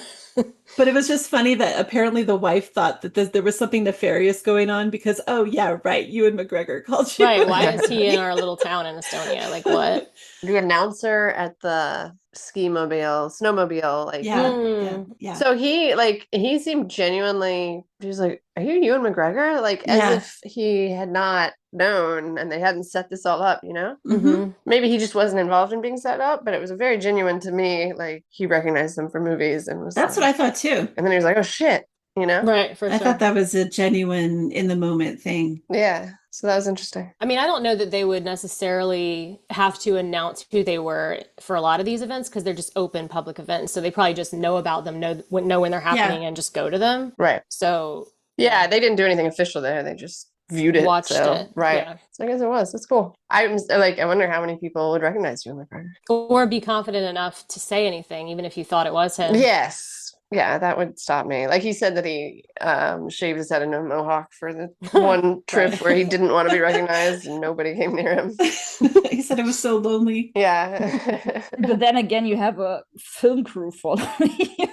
But it was just funny that apparently the wife thought that there was something nefarious going on because, oh, yeah, right, Ewan McGregor called you. Right, why is he in our little town in Estonia? Like, what? The announcer at the snowmobile, like, yeah. So he seemed genuinely, he was like, "Are you Ewan McGregor?" Like, as if he had not known and they hadn't set this all up, you know? Mm-hmm. Maybe he just wasn't involved in being set up, but it was very genuine to me. Like, he recognized them from movies and was That's like, what I thought too. And then he was like, "Oh shit," you know? Right, for sure. I thought that was a genuine in the moment thing. Yeah. So that was interesting. I mean, I don't know that they would necessarily have to announce who they were for a lot of these events because they're just open public events. So they probably just know about them, know when they're happening and just go to them. Right. So yeah, they didn't do anything official there. They just viewed it. Watched it. Right. Yeah. So I guess it was. That's cool. I wonder how many people would recognize Ewan McGregor. Or be confident enough to say anything, even if you thought it was him. Yes. Yeah, that would stop me. Like he said that he shaved his head in a mohawk for the one trip where he didn't want to be recognized and nobody came near him. He said it was so lonely. Yeah. But then again, you have a film crew following you.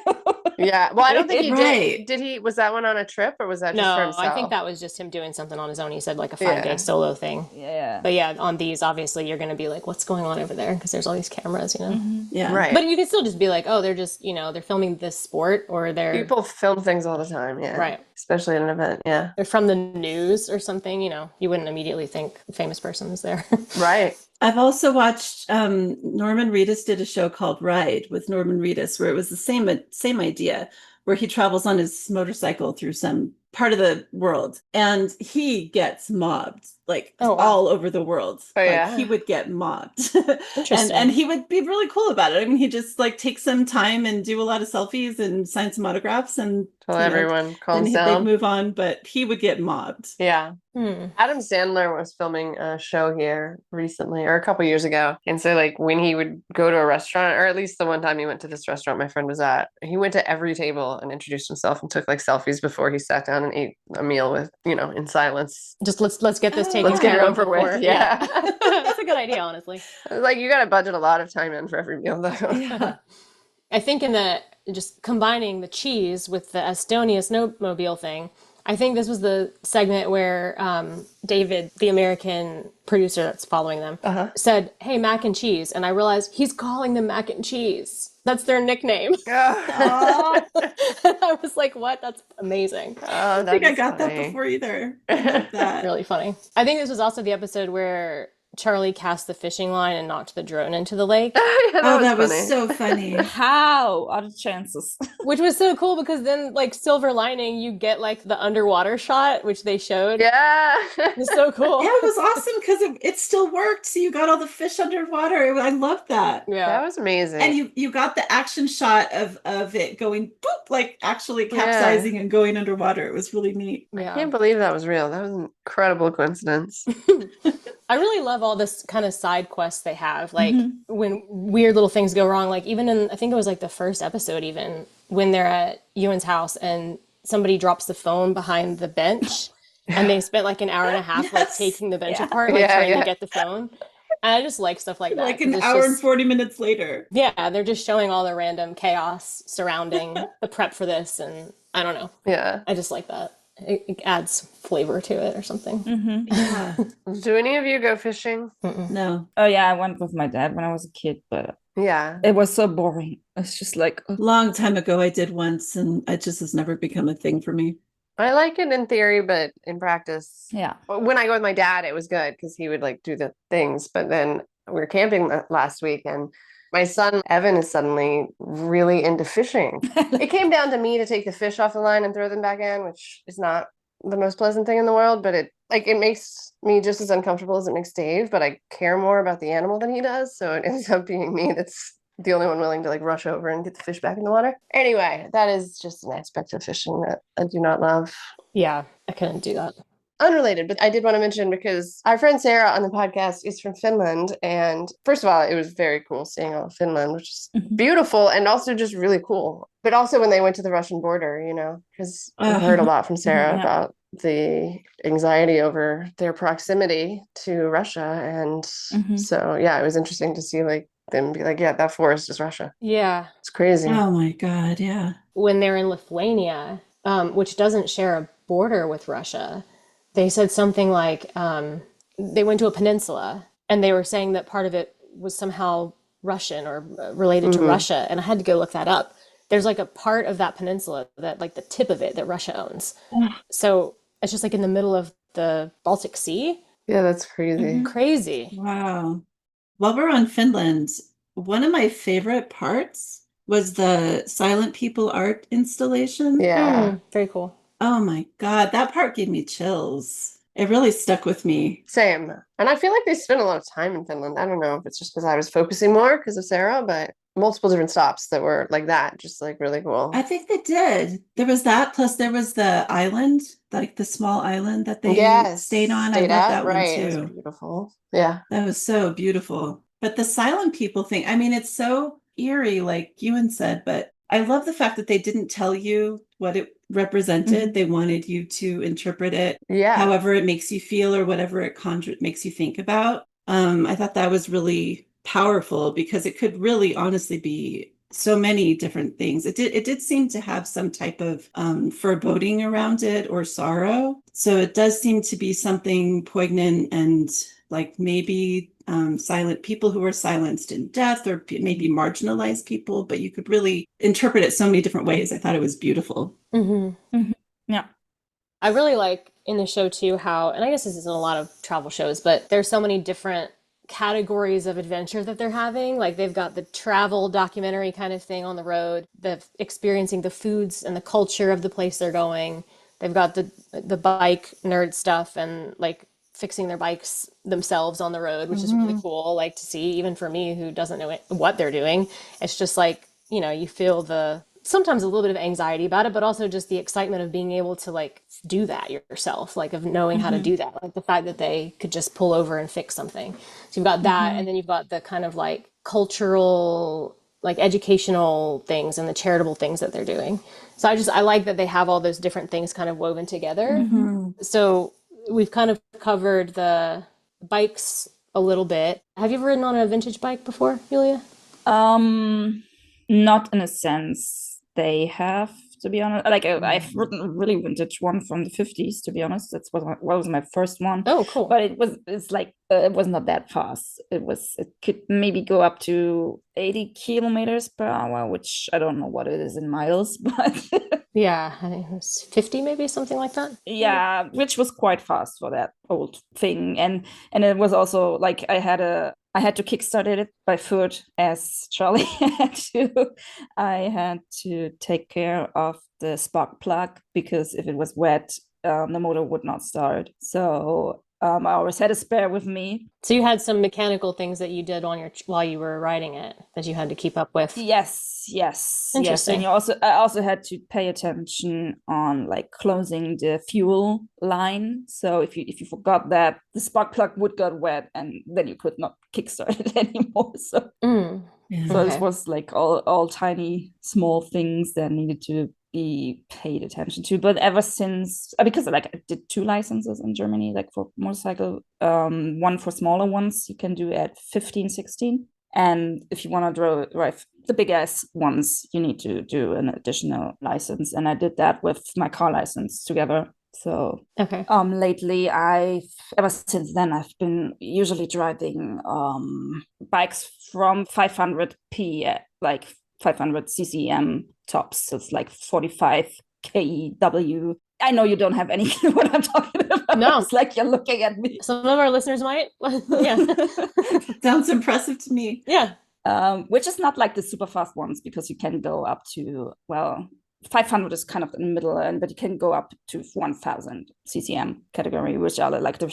Yeah. Well, I don't think he did. Did he? Was that one on a trip or was that just for himself? I think that was just him doing something on his own. He said like a 5-day solo thing. Yeah. But yeah, on these, obviously, you're going to be like, what's going on over there? Because there's all these cameras, you know? Mm-hmm. Yeah. Right. But you can still just be like, oh, they're just, you know, they're filming this sport or they're... People film things all the time. Yeah. Right. Especially at an event. Yeah. They're from the news or something, you know, you wouldn't immediately think a famous person is there. Right. I've also watched Norman Reedus did a show called Ride with Norman Reedus where it was the same idea, where he travels on his motorcycle through some part of the world and he gets mobbed like all over the world. He would get mobbed. and he would be really cool about it. I mean, he just like take some time and do a lot of selfies and sign some autographs and tell everyone calms down. They'd move on, but he would get mobbed. Yeah. Adam Sandler was filming a show here recently or a couple years ago. And so like when he would go to a restaurant, or at least the one time he went to this restaurant my friend was at, he went to every table and introduced himself and took like selfies before he sat down and ate a meal with, you know, in silence. Just let's get this taken Let's get it over before. with. Yeah. That's a good idea, honestly. Like you got to budget a lot of time in for every meal though. Yeah. I think in the just combining the cheese with the Estonia snowmobile thing, I think this was the segment where David, the American producer that's following them, said, "Hey, mac and cheese." And I realized he's calling them mac and cheese. That's their nickname. And I was like, what? That's amazing. I think I got that before either. That. Really funny. I think this was also the episode where Charlie cast the fishing line and knocked the drone into the lake. That was so funny. How are the chances? Which was so cool because then, like, silver lining, you get like the underwater shot, which they showed. Yeah. It was so cool. Yeah, it was awesome because it still worked. So you got all the fish underwater. I loved that. Yeah. That was amazing. And you got the action shot of it going boop, like actually capsizing and going underwater. It was really neat. I can't believe that was real. That was an incredible coincidence. I really love all this kind of side quests they have. Like when weird little things go wrong, like even in, I think it was like the first episode, even when they're at Ewan's house and somebody drops the phone behind the bench and they spent like an hour and a half like taking the bench apart, like trying to get the phone. And I just like stuff like that. Like an hour and 40 minutes later. Yeah, they're just showing all the random chaos surrounding the prep for this. And I don't know. Yeah. I just like that. It adds flavor to it or something. Yeah. Do any of you go fishing? No. Oh yeah, I went with my dad when I was a kid, but it was so boring. It's just like long time ago I did once, and it just has never become a thing for me. I like it in theory, but in practice, yeah. When I go with my dad, it was good because he would like do the things. But then we were camping last week, and my son Evan is suddenly really into fishing. It came down to me to take the fish off the line and throw them back in, which is not the most pleasant thing in the world, but it makes me just as uncomfortable as it makes Dave, but I care more about the animal than he does. So it ends up being me that's the only one willing to like rush over and get the fish back in the water. Anyway, that is just an aspect of fishing that I do not love. Yeah, I couldn't do that. Unrelated, but I did want to mention because our friend Sarah on the podcast is from Finland. And first of all, it was very cool seeing all of Finland, which is beautiful and also just really cool. But also when they went to the Russian border, because I've heard a lot from Sarah about the anxiety over their proximity to Russia. And so, yeah, it was interesting to see like them be like, yeah, that forest is Russia. Yeah. It's crazy. Oh my God, yeah. When they're in Lithuania, which doesn't share a border with Russia, they said something like they went to a peninsula and they were saying that part of it was somehow Russian or related to Russia. And I had to go look that up. There's like a part of that peninsula that like the tip of it that Russia owns. So it's just like in the middle of the Baltic Sea. Yeah, that's crazy. Crazy. Wow. While we're on Finland, one of my favorite parts was the Silent People art installation. Yeah. Very cool. Oh my God, that part gave me chills. It really stuck with me. Same. And I feel like they spent a lot of time in Finland. I don't know if it's just because I was focusing more because of Sarah, but multiple different stops that were like that, just like really cool. I think they did. There was that, plus there was the island, like the small island that they stayed on. I love that one too. It was beautiful. Yeah. That was so beautiful. But the Silent People thing, I mean, it's so eerie, like Ewan said, but I love the fact that they didn't tell you what it represented. They wanted you to interpret it however it makes you feel or whatever it makes you think about. I thought that was really powerful because it could really honestly be so many different things. It did seem to have some type of foreboding around it or sorrow. So it does seem to be something poignant and like maybe silent people who were silenced in death or maybe marginalized people, but you could really interpret it so many different ways. I thought it was beautiful. Yeah. I really like in the show too how, and I guess this is in a lot of travel shows, but there's so many different categories of adventure that they're having. Like they've got the travel documentary kind of thing on the road, the experiencing the foods and the culture of the place they're going. They've got the bike nerd stuff and like fixing their bikes themselves on the road, which is really cool, like to see, even for me who doesn't know what they're doing. It's just like, you feel sometimes a little bit of anxiety about it, but also just the excitement of being able to like do that yourself, like of knowing how to do that, like the fact that they could just pull over and fix something. So you've got that, and then you've got the kind of like cultural, like educational things and the charitable things that they're doing. So I like that they have all those different things kind of woven together. So we've kind of covered the bikes a little bit. Have you ever ridden on a vintage bike before, Julia? Not in a sense. They have, to be honest. Like I've ridden a really vintage one from the 50s, to be honest. That's what was my first one. Oh, cool. But it was not that fast. It could maybe go up to 80 kilometers per hour, which I don't know what it is in miles, but yeah, I think it was 50, maybe something like that. Yeah, which was quite fast for that old thing. And it was also like I had to kickstart it by foot, as Charlie I had to take care of the spark plug because if it was wet, the motor would not start. So I always had a spare with me. So you had some mechanical things that you did while you were riding it that you had to keep up with. Yes. Interesting. And I also had to pay attention on like closing the fuel line. So if you forgot that, the spark plug would get wet, and then you could not kickstart it anymore. So it was like all tiny small things that needed to be paid attention to. But ever since, because like I did 2 licenses in Germany, like for motorcycle, one for smaller ones you can do at 15, 16. And if you want to drive the big ass ones, you need to do an additional license. And I did that with my car license together. So lately ever since then, I've been usually driving bikes from 500p at like 500 ccm tops. So it's like 45 kW. I know you don't have any clue what I'm talking about. No. It's like you're looking at me. Some of our listeners might. Yeah. Sounds impressive to me. Yeah. Which is not like the super fast ones, because you can go up to, 500 is kind of in the middle end, but you can go up to 1000 ccm category, which are like the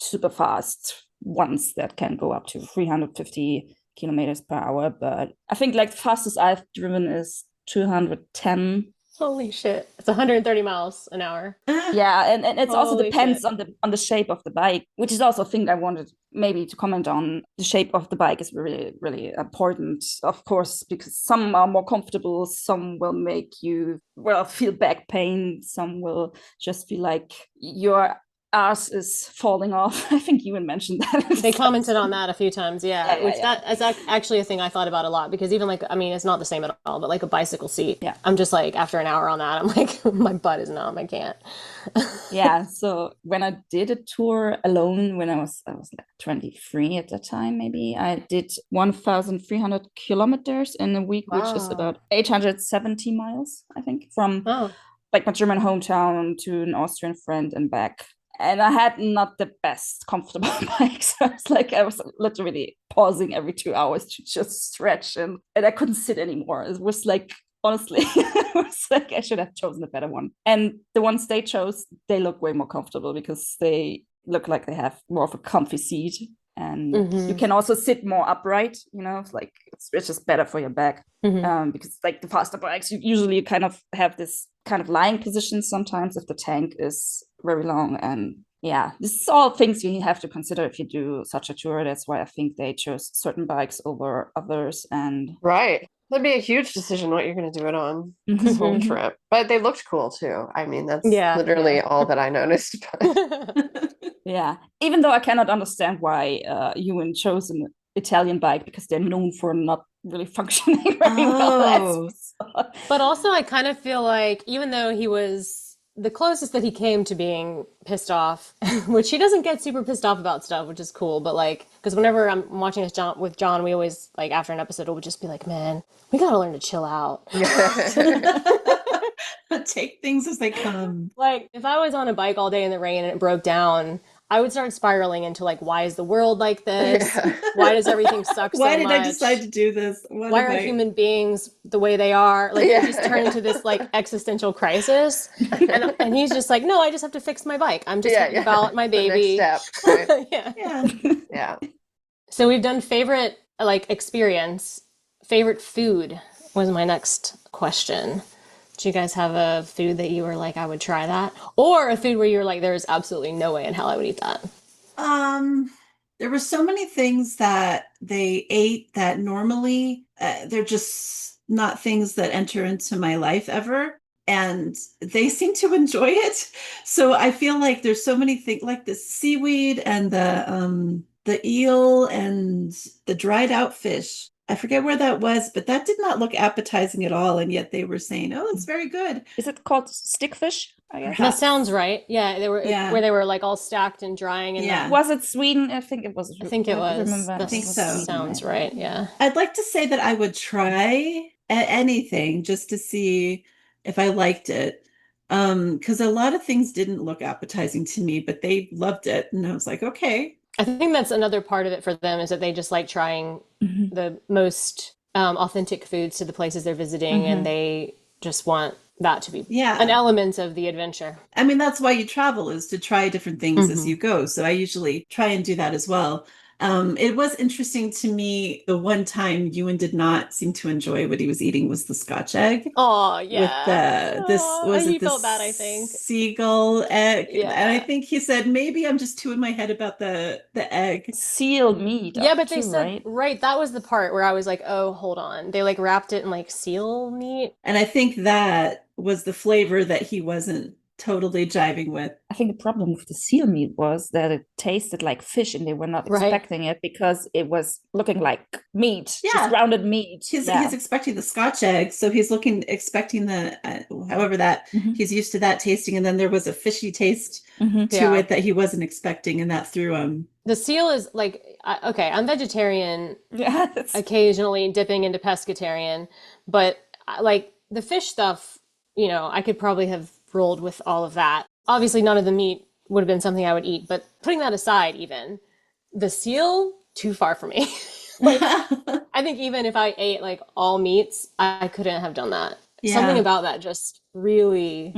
super fast ones that can go up to 350 kilometers per hour. But I think like the fastest I've driven is 210. Holy shit. It's 130 miles an hour. Yeah, and it also depends on the shape of the bike, which is also a thing I wanted maybe to comment on. The shape of the bike is really, really important, of course, because some are more comfortable, some will make you, feel back pain, some will just feel like your ass is falling off. I think Ewan mentioned that. They commented on that a few times, that's actually a thing I thought about a lot, because even like, I mean, it's not the same at all, but like a bicycle seat, I'm just like, after an hour on that, I'm like, my butt is numb, I can't. So when I did a tour alone, when I was like 23 at the time, maybe, I did 1,300 kilometers in a week, which is about 870 miles, I think, from like my German hometown to an Austrian friend and back. And I had not the best comfortable bike. So I was literally pausing every 2 hours to just stretch, and I couldn't sit anymore. It was like, honestly, it was like I should have chosen a better one. And the ones they chose, they look way more comfortable because they look like they have more of a comfy seat. And you can also sit more upright, like it's just better for your back. Because like the faster bikes, you usually kind of have this kind of lying position sometimes if the tank is very long. And this is all things you have to consider if you do such a tour. That's why I think they chose certain bikes over others. And that'd be a huge decision what you're going to do it on this whole trip. But they looked cool too. I mean, that's literally all that I noticed. Even though I cannot understand why Ewan chose an Italian bike, because they're known for not really functioning very well. But also I kind of feel like, even though he was the closest that he came to being pissed off, which he doesn't get super pissed off about stuff, which is cool, but like, because whenever I'm watching this with John, we always, like, after an episode, it would just be like, man, we gotta learn to chill out. Take things as they come. Like, if I was on a bike all day in the rain and it broke down, I would start spiraling into like, why is the world like this? Why does everything suck so much? Why did I decide to do this? Why are human beings the way they are? Like, you just turn into this like existential crisis. And he's just like, no, I just have to fix my bike. I'm just happy about my baby. Next step, right? So we've done favorite like experience. Favorite food was my next question. Do you guys have a food that you were like, I would try that? Or a food where you were like, there's absolutely no way in hell I would eat that? There were so many things that they ate that normally they're just not things that enter into my life ever. And they seem to enjoy it. So I feel like there's so many things, like the seaweed and the eel and the dried out fish. I forget where that was, but that did not look appetizing at all. And yet they were saying, oh, it's very good. Is it called stickfish? That sounds right. Yeah, they were where they were like all stacked and drying. And was it Sweden? I think it was. I think it was. I think so. Sounds right. Yeah. I'd like to say that I would try anything just to see if I liked it. Because a lot of things didn't look appetizing to me, but they loved it. And I was like, okay. I think that's another part of it for them, is that they just like trying the most authentic foods to the places they're visiting, and they just want that to be an element of the adventure. I mean, that's why you travel, is to try different things as you go. So I usually try and do that as well. It was interesting to me, the one time Ewan did not seem to enjoy what he was eating was the Scotch egg. Oh, yeah. With he felt bad, I think. Seagull egg. Yeah. And I think he said, maybe I'm just too in my head about the egg. Seal meat. Yeah, but they said, right, that was the part where I was like, oh, hold on. They like wrapped it in like seal meat. And I think that was the flavor that he wasn't totally jiving with. I think the problem with the seal meat was that it tasted like fish, and they were not expecting it because it was looking like meat, just rounded meat. He's expecting the Scotch egg, so he's expecting the however that he's used to that tasting, and then there was a fishy taste to it that he wasn't expecting, and that threw him. The seal is like, okay, I'm vegetarian, occasionally dipping into pescatarian, but like the fish stuff, you know, I could probably have rolled with all of that. Obviously, none of the meat would have been something I would eat, but putting that aside, even the seal, too far for me. Like, I think even if I ate like all meats, I couldn't have done that. Yeah. Something about that just really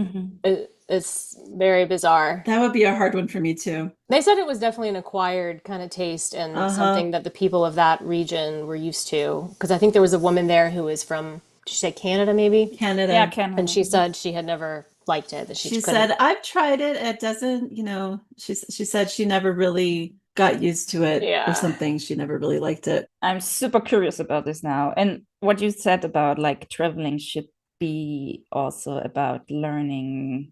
is very bizarre. That would be a hard one for me too. They said it was definitely an acquired kind of taste and something that the people of that region were used to. Because I think there was a woman there who was from, did you say Canada maybe? Canada. Yeah, Canada. And she said she had never liked it. That she said, I've tried it. It doesn't, you know, she said she never really got used to it or something. She never really liked it. I'm super curious about this now. And what you said about like traveling should be also about learning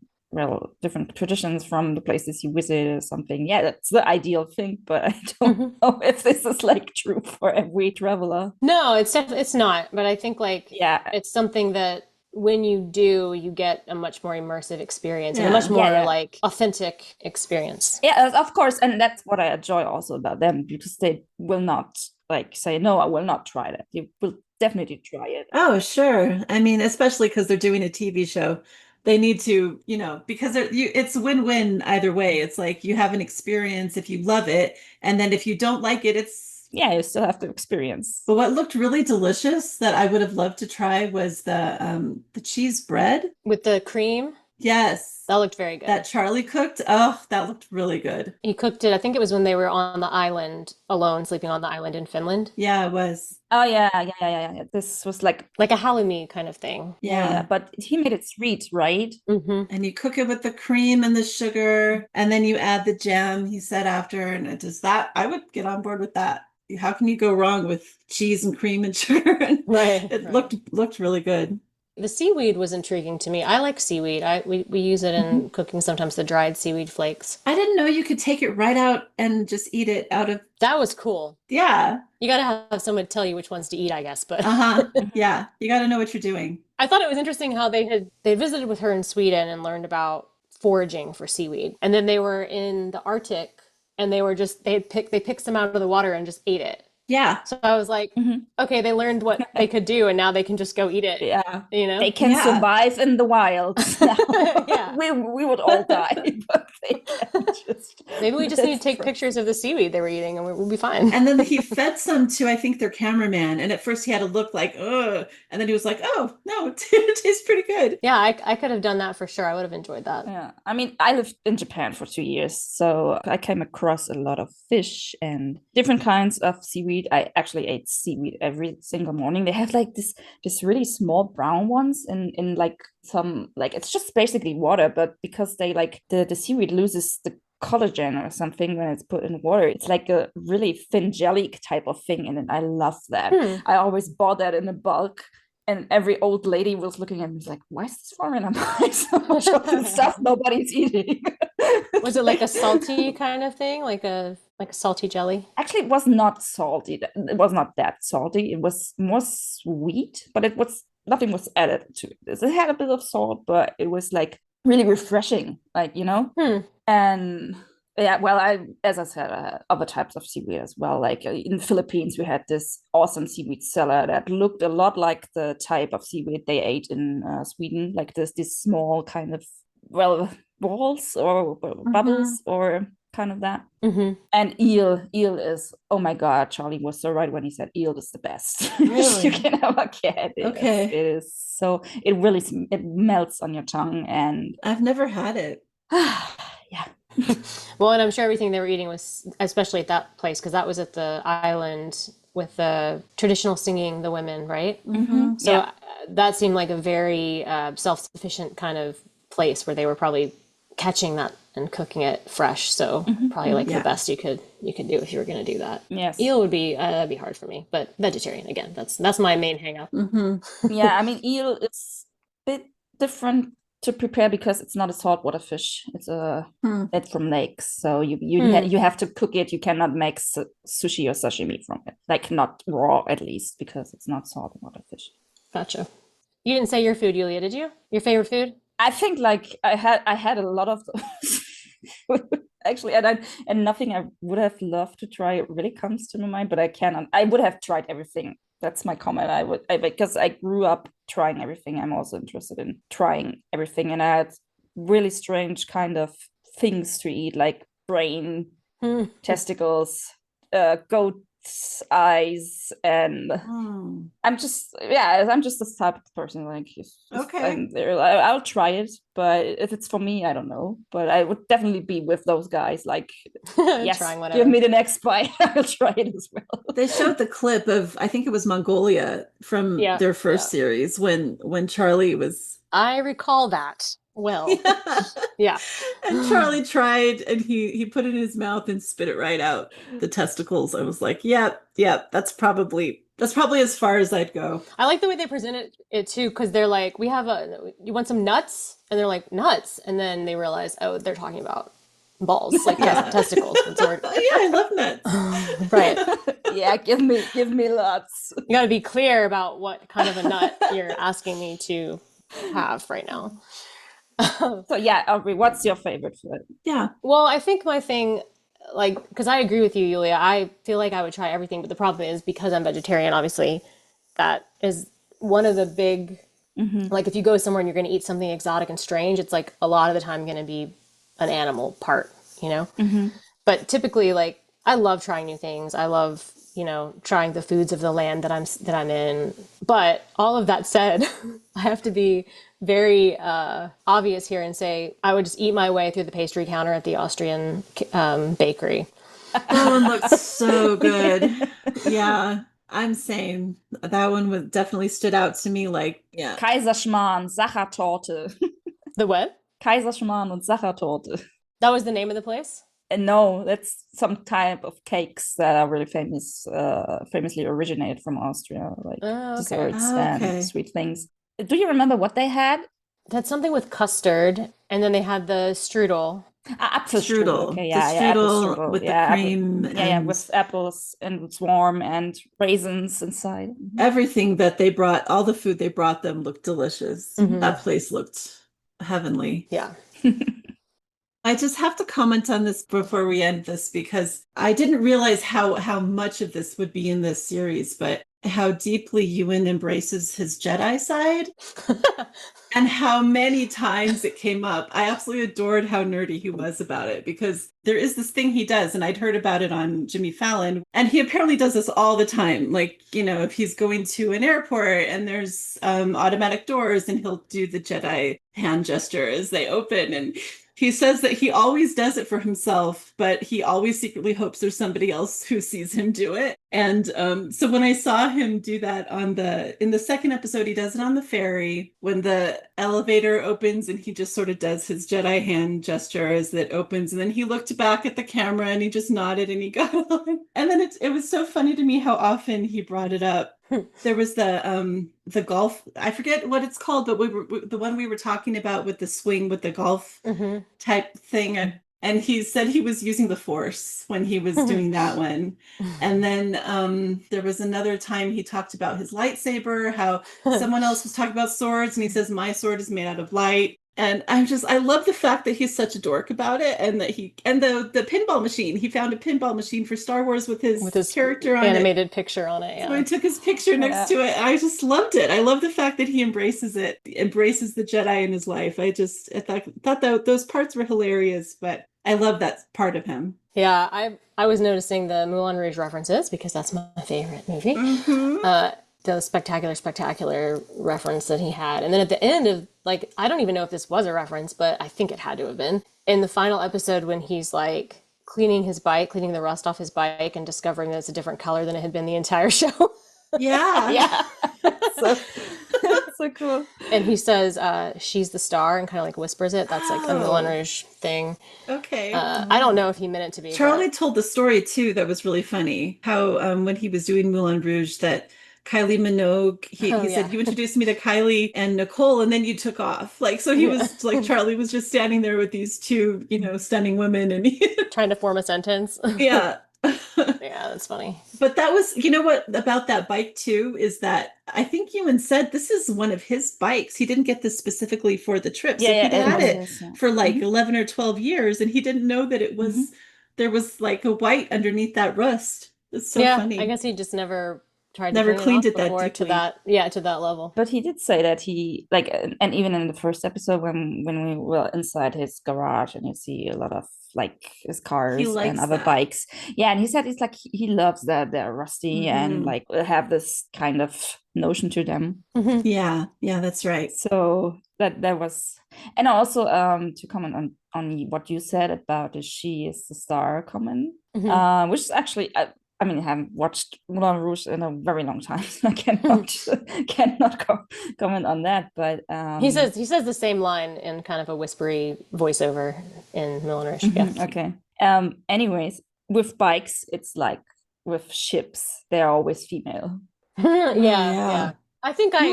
different traditions from the places you visit or something. Yeah, that's the ideal thing, but I don't know if this is like true for every traveler. No, it's not. But I think like it's something that when you do, you get a much more immersive experience and a much more like authentic experience. Yeah, of course. And that's what I enjoy also about them, because they will not like say, no, I will not try that. You will definitely try it. Oh, sure. I mean, especially because they're doing a TV show. They need to, you know, because it's win-win either way. It's like you have an experience if you love it. And then if you don't like it, you still have to experience. But what looked really delicious that I would have loved to try was the cheese bread with the cream. Yes, that looked very good. That Charley cooked. Oh, that looked really good. He cooked it. I think it was when they were on the island alone, sleeping on the island in Finland. Yeah, it was. Oh yeah. This was like a halloumi kind of thing. Yeah, but he made it sweet, right? And you cook it with the cream and the sugar, and then you add the jam. He said after, and it does that. I would get on board with that. How can you go wrong with cheese and cream and sugar? It looked really good. The seaweed was intriguing to me. I like seaweed. We use it in cooking sometimes, the dried seaweed flakes. I didn't know you could take it right out and just eat it out of... That was cool. Yeah. You got to have someone tell you which ones to eat, I guess. But yeah, you got to know what you're doing. I thought it was interesting how they visited with her in Sweden and learned about foraging for seaweed. And then they were in the Arctic and they picked some out of the water and just ate it. Yeah. So I was like, okay, they learned what they could do and now they can just go eat it. Yeah. You know? They can survive in the wild. Yeah. we would all die, but they can just... Maybe we just need to take pictures of the seaweed they were eating and we'll be fine. And then he fed some to, I think, their cameraman. And at first he had to look like, ugh. And then he was like, oh, no, it tastes pretty good. Yeah, I could have done that for sure. I would have enjoyed that. Yeah. I mean, I lived in Japan for 2 years. So I came across a lot of fish and different kinds of seaweed. I actually ate seaweed every single morning. They have like this really small brown ones in like some, like, it's just basically water, but because they like the seaweed loses the collagen or something when it's put in water, it's like a really thin jelly type of thing, and I love that. I always bought that in a bulk. And every old lady was looking at me like, why is this foreign? I'm buying so much of this stuff nobody's eating. Was it like a salty kind of thing? Like a salty jelly? Actually, it was not salty. It was not that salty. It was more sweet, but nothing was added to it. It had a bit of salt, but it was like really refreshing, like, you know? And yeah, well, as I said, other types of seaweed as well. Like in the Philippines, we had this awesome seaweed cellar that looked a lot like the type of seaweed they ate in Sweden. Like this small kind of, well, balls or bubbles, or kind of that. Mm-hmm. And eel is, oh my God, Charlie was so right when he said eel is the best Really? you can ever get. Okay. It is so, it really, it melts on your tongue, and I've never had it. yeah. Well, and I'm sure everything they were eating was, especially at that place, because that was at the island with the traditional singing, the women, right? Mm-hmm. So that seemed like a very self-sufficient kind of place where they were probably catching that and cooking it fresh. So probably like the best you could do if you were going to do that. Yes. Eel would be that'd be hard for me, but vegetarian again. That's my main hang up. Yeah, I mean, eel, it's a bit different to prepare because it's not a saltwater fish. It's it's from lakes, so you have to cook it. You cannot make sushi or sashimi from it, like not raw at least, because it's not saltwater fish. Gotcha. You didn't say your food, Yulia, did you? Your favorite food? I think like I had a lot of those actually, and nothing I would have loved to try really comes to my mind, but I cannot. I would have tried everything. That's my comment. Because I grew up trying everything. I'm also interested in trying everything, and I had really strange kind of things to eat, like brain, testicles, goat's eyes, and I'm just this type of person. Like, I'll try it, but if it's for me, I don't know. But I would definitely be with those guys. Like, yes, trying whatever. Give me the next bite. I'll try it as well. They showed the clip of, I think it was Mongolia from their first series when Charlie was. I recall that. Well, And Charlie tried, and he put it in his mouth and spit it right out, the testicles. I was like, that's probably as far as I'd go. I like the way they presented it too, because they're like, you want some nuts? And they're like, nuts. And then they realize, oh, they're talking about balls, like testicles. I love nuts. Right. Yeah, give me lots. You got to be clear about what kind of a nut you're asking me to have right now. So Aubrey, what's your favorite food? Yeah. Well, I think my thing, like, because I agree with you, Yulia, I feel like I would try everything, but the problem is because I'm vegetarian, obviously, that is one of the big, like, if you go somewhere and you're going to eat something exotic and strange, it's like a lot of the time going to be an animal part, you know? But typically, like, I love trying new things. I love, trying the foods of the land that I'm in. But all of that said, I have to be very obvious here and say I would just eat my way through the pastry counter at the Austrian bakery. That one looks so good. Yeah, I'm saying that one definitely stood out to me. Like, Kaiserschmarrn, Sachertorte. The what? Kaiserschmarrn und Sachertorte. That was the name of the place? No, that's some type of cakes that are really famously originated from Austria, like desserts and sweet things. Do you remember what they had? They had something with custard, and then they had the strudel. Apfelstrudel. Okay, strudel with the cream. With apples, and it's warm, and raisins inside. Everything that they brought, all the food they brought them looked delicious. That place looked heavenly. Yeah. I just have to comment on this before we end this, because I didn't realize how much of this would be in this series, but how deeply Ewan embraces his Jedi side and how many times it came up. I absolutely adored how nerdy he was about it, because there is this thing he does, and I'd heard about it on Jimmy Fallon, and he apparently does this all the time. Like, if he's going to an airport and there's automatic doors, and he'll do the Jedi hand gesture as they open, and he says that he always does it for himself, but he always secretly hopes there's somebody else who sees him do it. And so when I saw him do that in the second episode, he does it on the ferry when the elevator opens, and he just sort of does his Jedi hand gesture as it opens. And then he looked back at the camera and he just nodded and he got on. And then it was so funny to me how often he brought it up. There was the golf, I forget what it's called, but the one we were talking about with the swing with the golf type thing. And he said he was using the Force when he was doing that one. And then there was another time he talked about his lightsaber, how someone else was talking about swords, and he says, my sword is made out of light. And I love the fact that he's such a dork about it, and that the pinball machine, he found a pinball machine for Star Wars with his character on animated picture on it. Yeah. So he took his picture next to it. I just loved it. I love the fact that he embraces the Jedi in his life. I thought that those parts were hilarious, but I love that part of him. Yeah, I was noticing the Moulin Rouge references because that's my favorite movie. The spectacular reference that he had. And then at the end of, like, I don't even know if this was a reference, but I think it had to have been. In the final episode when he's like cleaning the rust off his bike and discovering that it's a different color than it had been the entire show. Yeah. Yeah. So cool. And he says, she's the star, and kind of like whispers it. That's like a Moulin Rouge thing. Okay. I don't know if he meant it to be. Charlie told the story too that was really funny. How when he was doing Moulin Rouge, that Kylie Minogue, he said, you introduced me to Kylie and Nicole, and then you took off. Like, so he was like, Charlie was just standing there with these two, stunning women, and trying to form a sentence. Yeah. Yeah, that's funny. But that was, what about that bike too, is that I think Ewan said this is one of his bikes. He didn't get this specifically for the trip. So he'd had it for like 11 or 12 years, and he didn't know that it was, there was like a white underneath that rust. It's so funny. I guess he just never cleaned it that deeply. to that level. But he did say that he, like, and even in the first episode when we were inside his garage and you see a lot of like his cars and other bikes, and he said it's like he loves that they're rusty and like have this kind of notion to them. Yeah, that's right. So that was, and also to comment on what you said about the she is the star comment, which is actually I haven't watched Moulin Rouge in a very long time, so I cannot comment on that. But he says the same line in kind of a whispery voiceover in Moulin Rouge. Yeah. Okay. Anyways, with bikes, it's like with ships; they're always female. Yeah. I think I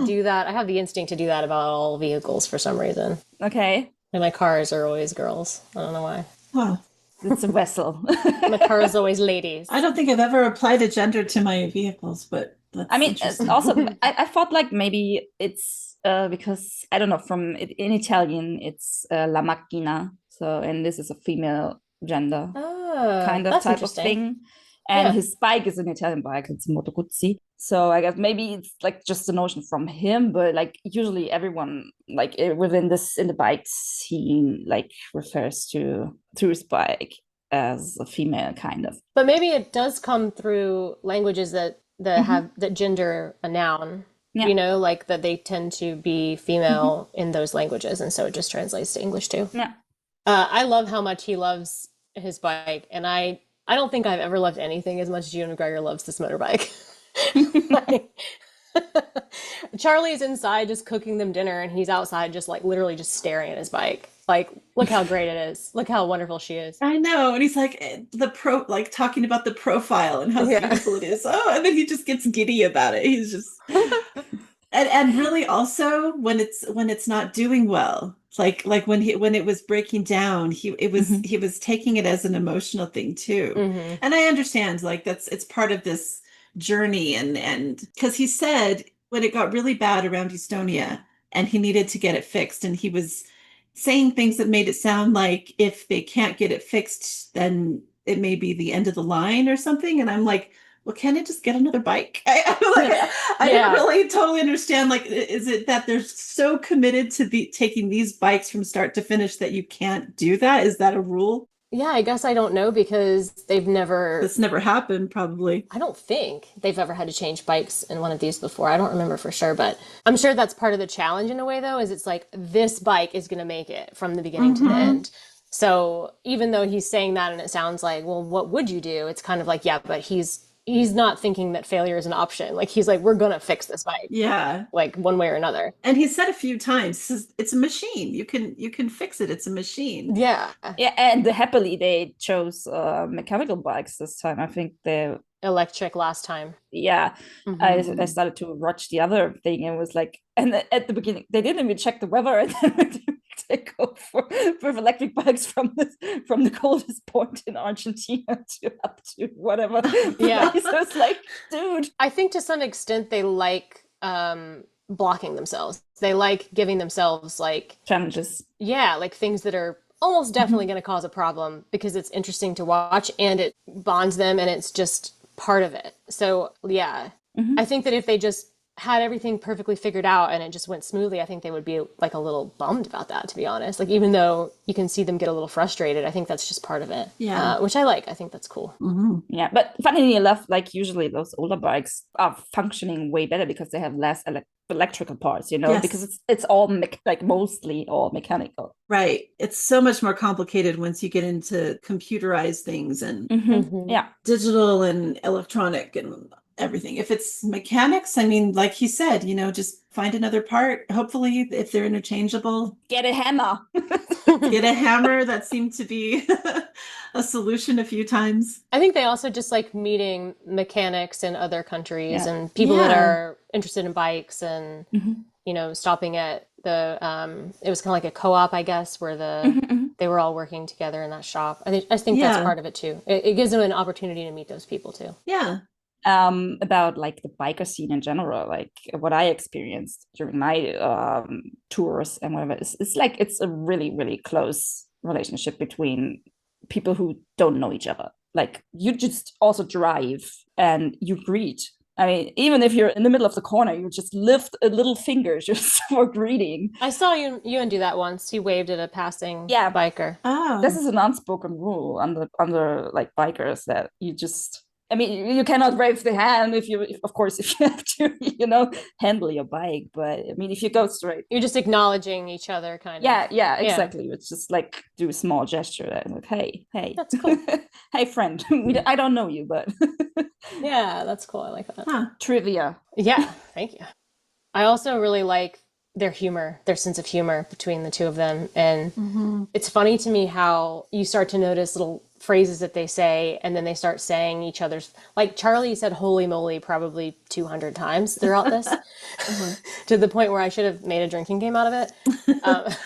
do that. I have the instinct to do that about all vehicles for some reason. Okay. And my cars are always girls. I don't know why. Huh. It's a vessel. My car is always ladies. I don't think I've ever applied a gender to my vehicles, but that's also, I thought like maybe it's because, I don't know, in Italian, it's la macchina. So, and this is a female gender kind of type of thing. And his bike is an Italian bike. It's a Moto Guzzi. So I guess maybe it's like just a notion from him, but like usually everyone like in the bikes, he like refers to his bike as a female kind of. But maybe it does come through languages that have that gender a noun. Yeah. Like that they tend to be female in those languages, and so it just translates to English too. Yeah. I love how much he loves his bike, and I don't think I've ever loved anything as much as Ewan McGregor loves this motorbike. Charlie's inside just cooking them dinner, and he's outside just like literally just staring at his bike. Like, look how great it is. Look how wonderful she is. I know. And he's like talking about the profile and how beautiful it is. Oh, and then he just gets giddy about it. He's just and really also when it's not doing well. Like when it was breaking down, he was taking it as an emotional thing too. And I understand like it's part of this journey, and because he said when it got really bad around Estonia and he needed to get it fixed, and he was saying things that made it sound like if they can't get it fixed, then it may be the end of the line or something. And I'm like, well, can it just get another bike? I didn't really totally understand. Like, is it that they're so committed to taking these bikes from start to finish that you can't do that? Is that a rule? Yeah, I guess I don't know because it's never happened, probably. I don't think they've ever had to change bikes in one of these before. I don't remember for sure, but I'm sure that's part of the challenge in a way, though, is it's like this bike is going to make it from the beginning to the end. So even though he's saying that and it sounds like, well, what would you do? It's kind of like, yeah, but he's not thinking that failure is an option. Like he's like, we're going to fix this bike. Yeah. Like one way or another. And he said a few times, it's a machine. You can fix it. It's a machine. Yeah. Yeah. And happily they chose mechanical bikes this time. I think they're electric last time. Yeah. I started to watch the other thing and was like, and at the beginning, they didn't even check the weather. And then they go for electric bikes from the coldest point in Argentina to up to whatever. Yeah. So it's like, dude. I think to some extent they like blocking themselves. They like giving themselves like challenges. Yeah, like things that are almost definitely going to cause a problem because it's interesting to watch and it bonds them and it's just part of it. So yeah, I think that if they just had everything perfectly figured out and it just went smoothly, I think they would be like a little bummed about that, to be honest. Like, even though you can see them get a little frustrated, I think that's just part of it. Yeah. Which I like. I think that's cool. Mm-hmm. Yeah. But funnily enough, like usually those older bikes are functioning way better because they have less electrical parts, you know, Yes. because it's all like mostly all mechanical. Right. It's so much more complicated once you get into computerized things and Yeah, digital and electronic and everything. If it's mechanics, I mean, like you said, you know, just find another part. Hopefully, if they're interchangeable, get a hammer. Get a hammer. That seemed to be a solution a few times. I think they also just like meeting mechanics in other countries and people that are interested in bikes and, you know, stopping at the, it was kind of like a co-op, I guess, where they were all working together in that shop. I think that's part of it too. It gives them an opportunity to meet those people too. Yeah. About like the biker scene in general, like what I experienced during my tours and whatever, it's like it's a really, really close relationship between people who don't know each other. Like you just also drive and you greet. I mean, even if you're in the middle of the corner, you just lift a little finger just for greeting. I saw you do that once. You waved at a passing biker. Oh, this is an unspoken rule under like bikers that you just. I mean, you cannot wave the hand if you have to, you know, handle your bike. But I mean, if you go straight, you're just acknowledging each other, kind of. Yeah, exactly. It's just like do a small gesture, like, hey, that's cool. Hey, friend, I don't know you, but yeah, that's cool. I like that. Trivia. Yeah, thank you. I also really like their humor, their sense of humor between the two of them, and it's funny to me how you start to notice little phrases that they say, and then they start saying each other's, like Charlie said holy moly probably 200 times throughout this to the point where I should have made a drinking game out of it.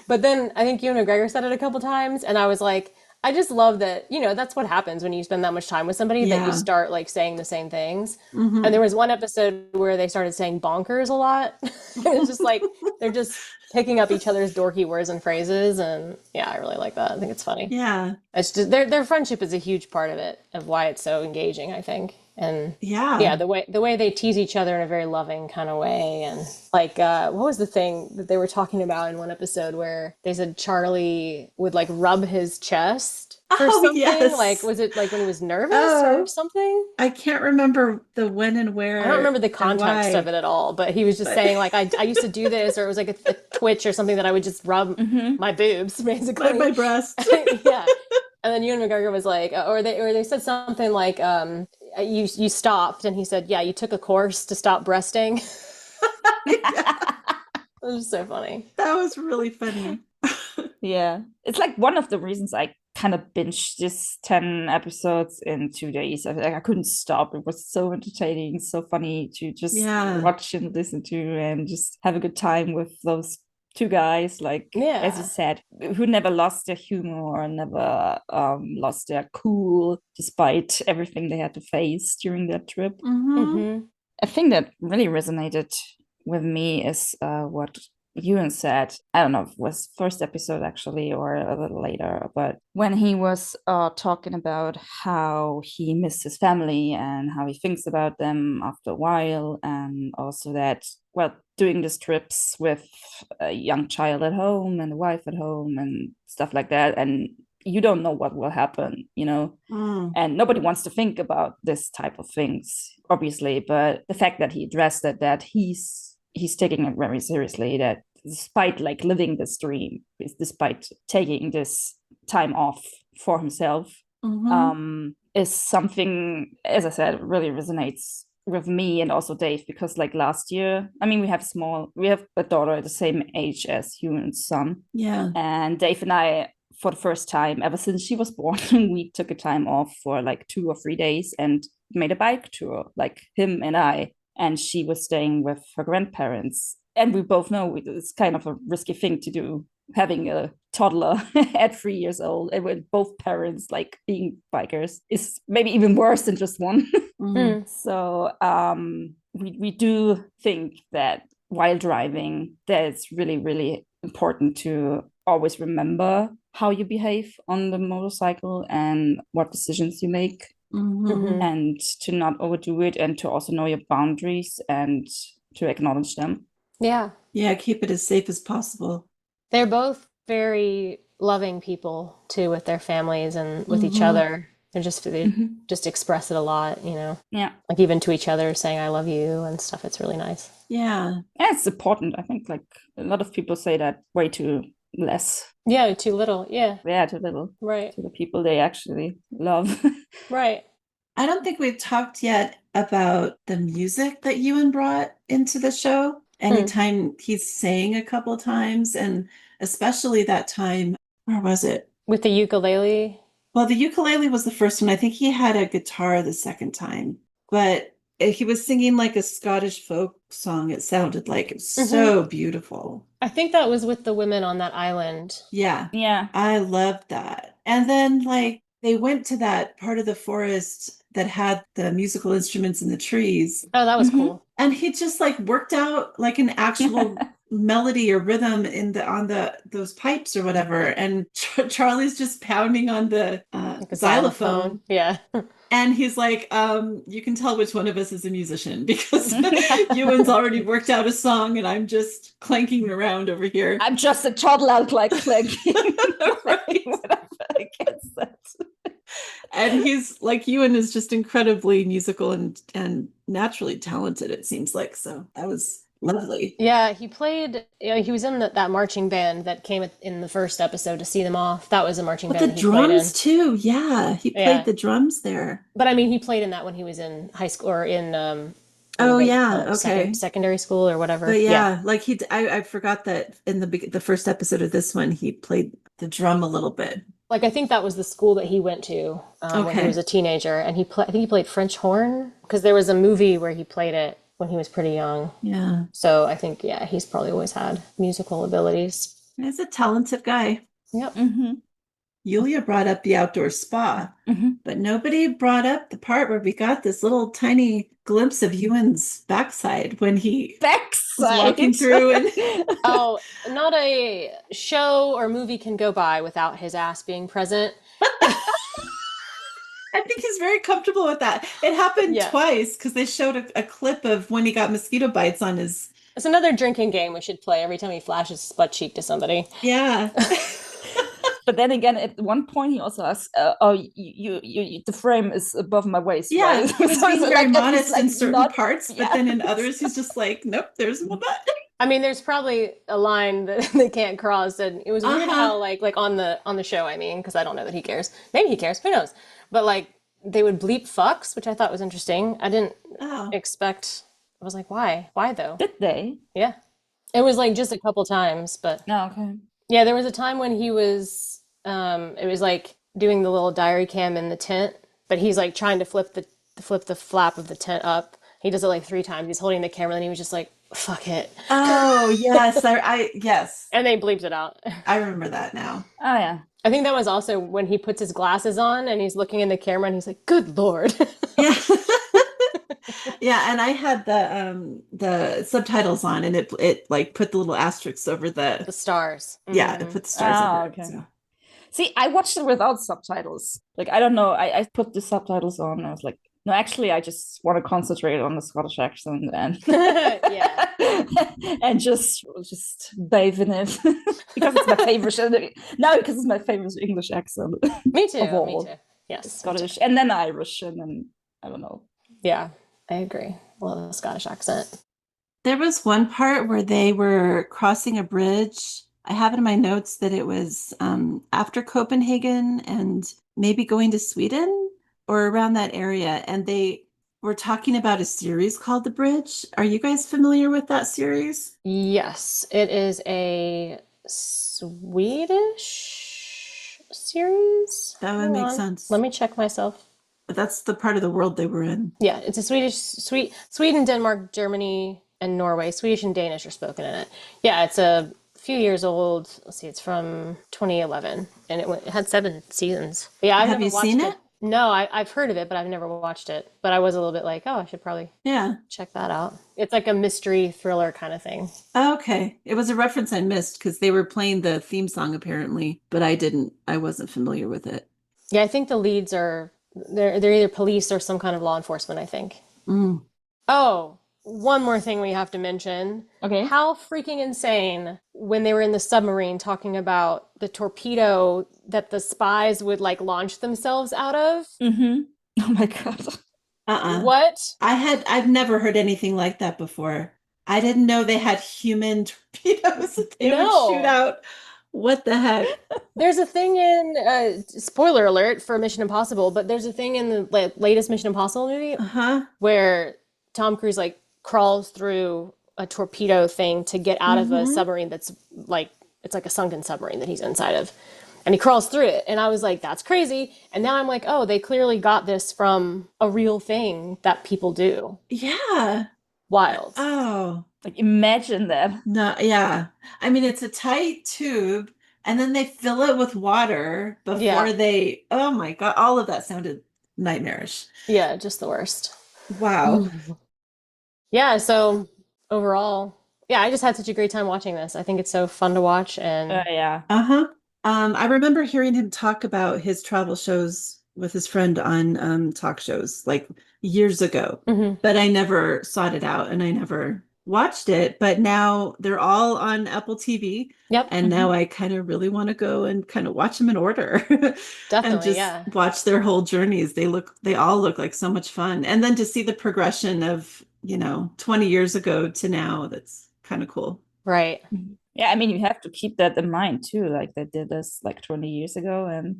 But then I think Ewan McGregor said it a couple times, and I was like, I just love that, you know, that's what happens when you spend that much time with somebody, that you start like saying the same things. And there was one episode where they started saying bonkers a lot. It's just like they're just picking up each other's dorky words and phrases, and I really like that. I think it's funny. Yeah, it's just their friendship is a huge part of it, of why it's so engaging, I think. And the way they tease each other in a very loving kind of way. And like what was the thing that they were talking about in one episode where they said Charlie would like rub his chest for something? Yes. Like, was it like when he was nervous or something? I can't rember the when and where. I don't remember the context of it at all, but he was just saying like, I used to do this, or it was like a twitch or something that I would just rub my boobs, basically. My breast. Yeah. And then Ewan McGregor was like, or they said something like, you stopped, and he said, yeah, you took a course to stop breasting. It was so funny. That was really funny. Yeah, it's like one of the reasons I kind of binged this 10 episodes in 2 days. I couldn't stop. It was so entertaining, so funny to just watch and listen to and just have a good time with those two guys, like as you said, who never lost their humor or never lost their cool despite everything they had to face during that trip. A thing that really resonated with me is what Ewan said. I don't know if it was first episode actually or a little later, but when he was talking about how he missed his family and how he thinks about them after a while, and also that, well, doing these trips with a young child at home and a wife at home and stuff like that, and you don't know what will happen, you know, and nobody wants to think about this type of things, obviously, but the fact that he addressed it, that he's taking it very seriously, that despite like living this dream, despite taking this time off for himself, is something, as I said, really resonates with me and also Dave, because like last year, I mean, we have a daughter at the same age as Ewan's son. Yeah. And Dave and I, for the first time ever since she was born, we took a time off for like 2 or 3 days and made a bike tour, like him and I. And she was staying with her grandparents. And we both know it's kind of a risky thing to do, having a toddler at 3 years old, and with both parents like being bikers is maybe even worse than just one. So we do think that while driving, that it's really, really important to always remember how you behave on the motorcycle and what decisions you make. and to not overdo it, and to also know your boundaries and to acknowledge them. Yeah, keep it as safe as possible. They're both very loving people too, with their families and with each other. They just express it a lot, you know. Yeah, like even to each other, saying "I love you" and stuff. It's really nice. Yeah, it's important. I think like a lot of people say that way too less. Yeah, too little. Yeah, too little. Right. To the people they actually love. Right. I don't think we've talked yet about the music that Ewan brought into the show. Anytime he's sang a couple times, and especially that time, where was it? With the ukulele? Well, the ukulele was the first one. I think he had a guitar the second time, but he was singing like a Scottish folk song. It sounded like it was so beautiful. I think that was with the women on that island. Yeah. Yeah. I loved that. And then like they went to that part of the forest that had the musical instruments in the trees. Oh, that was cool. And he just like worked out like an actual melody or rhythm on those pipes or whatever. And Charlie's just pounding on the Like a xylophone. Yeah. And he's like, you can tell which one of us is a musician, because Ewan's already worked out a song and I'm just clanking around over here. I'm just a toddler like clanking. Right. I guess that. And he's like, Ewan is just incredibly musical and naturally talented, it seems like. So that was lovely. Yeah, he played, he was in that marching band that came in the first episode to see them off. That was a marching band. The drums too. Yeah, he played the drums there. But I mean, he played in that when he was in high school or in secondary school or whatever. But like I forgot that in the first episode of this one, he played the drum a little bit. Like, I think that was the school that he went to when he was a teenager. And I think he played French horn, because there was a movie where he played it when he was pretty young. Yeah. So I think, he's probably always had musical abilities. He's a talented guy. Yep. Yulia brought up the outdoor spa, but nobody brought up the part where we got this little tiny glimpse of Ewan's backside when he was walking through. And oh, not a show or movie can go by without his ass being present. I think he's very comfortable with that. It happened twice, because they showed a clip of when he got mosquito bites on his... It's another drinking game we should play every time he flashes his butt cheek to somebody. Yeah. But then again, at one point he also asks, you the frame is above my waist. Yeah, right? he's being very modest in certain parts, but then in others he's just like, nope, there's my butt. I mean, there's probably a line that they can't cross, and it was weird how like on the show, I mean, because I don't know that he cares. Maybe he cares, who knows? But like they would bleep fucks, which I thought was interesting. I didn't expect. I was like, why? Why though? Did they? Yeah. It was like just a couple times, but yeah, there was a time when he was it was like doing the little diary cam in the tent, but he's like trying to flip the flap of the tent up. He does it like 3 times. He's holding the camera and he was just like, fuck it. Oh, yes. Yes. And they bleeped it out. I remember that now. Oh, yeah. I think that was also when he puts his glasses on and he's looking in the camera and he's like, good Lord. Yeah. Yeah, and I had the subtitles on, and it like put the little asterisks over the stars. Yeah, it put the stars over it. So. See, I watched it without subtitles. Like, I don't know. I put the subtitles on. And I was like, no, actually, I just want to concentrate on the Scottish accent and and just bathe in it because it's my favorite. No, because it's my favorite English accent. Me too. Me too. Yes, Scottish, and then Irish, and then I don't know. Yeah, I agree. Love the Scottish accent. There was one part where they were crossing a bridge. I have it in my notes that it was after Copenhagen and maybe going to Sweden or around that area. And they were talking about a series called The Bridge. Are you guys familiar with that series? Yes, it is a Swedish series. That would make sense. Let me check myself. That's the part of the world they were in. Yeah, it's a Sweden, Denmark, Germany, and Norway. Swedish and Danish are spoken in it. Yeah, it's a few years old. Let's see, it's from 2011, and it had 7 seasons. But yeah, have you seen it? No, I've heard of it, but I've never watched it. But I was a little bit like, I should probably check that out. It's like a mystery thriller kind of thing. Okay. It was a reference I missed because they were playing the theme song apparently, but I wasn't familiar with it. Yeah, I think the leads are They're either police or some kind of law enforcement, I think. Oh, one more thing we have to mention. Okay. How freaking insane when they were in the submarine talking about the torpedo that the spies would like launch themselves out of. Oh my God. What? I've never heard anything like that before. I didn't know they had human torpedoes that they would shoot out. What the heck? There's a thing in, spoiler alert for Mission Impossible, but there's a thing in the latest Mission Impossible movie where Tom Cruise like crawls through a torpedo thing to get out of a submarine that's like, it's like a sunken submarine that he's inside of. And he crawls through it. And I was like, that's crazy. And now I'm like, oh, they clearly got this from a real thing that people do. Yeah. Wild. Oh. Like, imagine that. No, yeah. I mean, it's a tight tube, and then they fill it with water before they, oh my God, all of that sounded nightmarish. Yeah, just the worst. Wow. Yeah, so overall, yeah, I just had such a great time watching this. I think it's so fun to watch. And yeah. I remember hearing him talk about his travel shows with his friend on talk shows like years ago, but I never sought it out and I never watched it. But now they're all on Apple TV. And now I kind of really want to go and kind of watch them in order. Definitely, and just watch their whole journeys. They all look like so much fun. And then to see the progression of, 20 years ago to now, that's kind of cool. Right. Yeah, I mean, you have to keep that in mind too. Like they did this like 20 years ago, and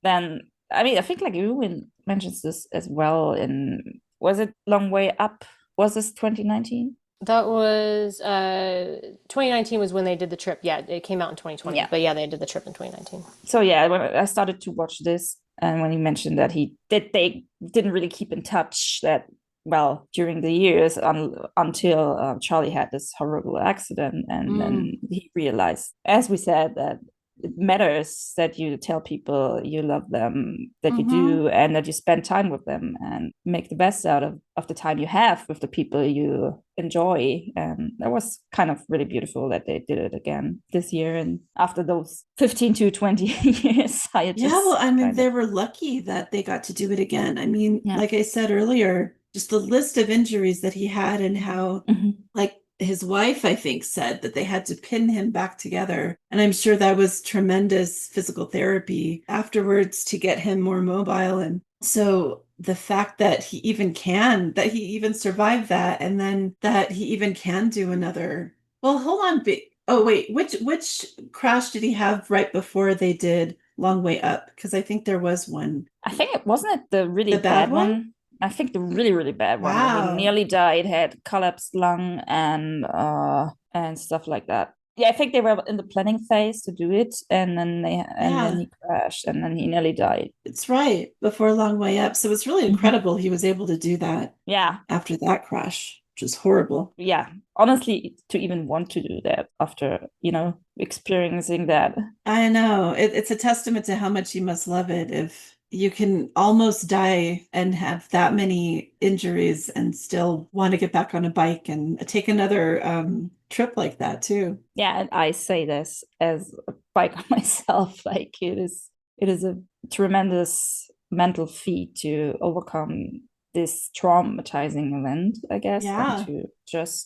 then I mean, I think like Ewan mentions this as well. Was it Long Way Up? Was this 2019? That was 2019 was when they did the trip. Yeah, it came out in 2020. Yeah. But yeah, they did the trip in 2019. So yeah, when I started to watch this, and when he mentioned that they didn't really keep in touch that well during the years until Charlie had this horrible accident, and then he realized, as we said, that it matters that you tell people you love them, that you do, and that you spend time with them and make the best out of the time you have with the people you enjoy. And that was kind of really beautiful that they did it again this year. And after those 15 to 20 years, they were lucky that they got to do it again. I mean, like I said earlier, just the list of injuries that he had and how like his wife, I think, said that they had to pin him back together. And I'm sure that was tremendous physical therapy afterwards to get him more mobile. And so the fact that he even survived that, and then that he even can do another. Well, hold on. Oh, wait, which crash did he have right before they did Long Way Up? Because I think there was one. I think it wasn't the really bad one. I think the really, really bad one. Wow. He nearly died, had collapsed lung and stuff like that. Yeah, I think they were in the planning phase to do it, and then then he crashed, and then he nearly died. It's right before Long Way Up. So it's really incredible he was able to do that. Yeah, after that crash, which is horrible. Yeah, honestly, to even want to do that after experiencing that. I know it's a testament to how much you must love it if you can almost die and have that many injuries and still want to get back on a bike and take another trip like that too. Yeah, and I say this as a biker myself, like it is a tremendous mental feat to overcome this traumatizing event, I guess. Yeah.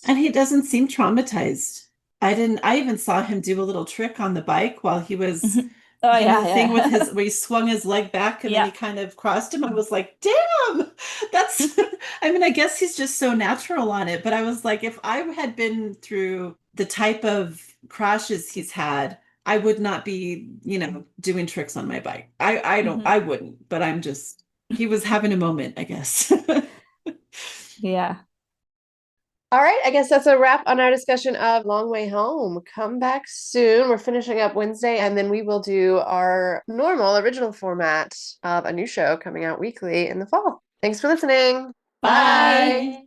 And he doesn't seem traumatized. I even saw him do a little trick on the bike while he was thing with where he swung his leg back and then he kind of crossed him. I was like, damn, that's I mean, I guess he's just so natural on it. But I was like, if I had been through the type of crashes he's had, I would not be, doing tricks on my bike. I wouldn't, but he was having a moment, I guess. Yeah. All right, I guess that's a wrap on our discussion of Long Way Home. Come back soon. We're finishing up Wednesday, and then we will do our normal original format of a new show coming out weekly in the fall. Thanks for listening. Bye.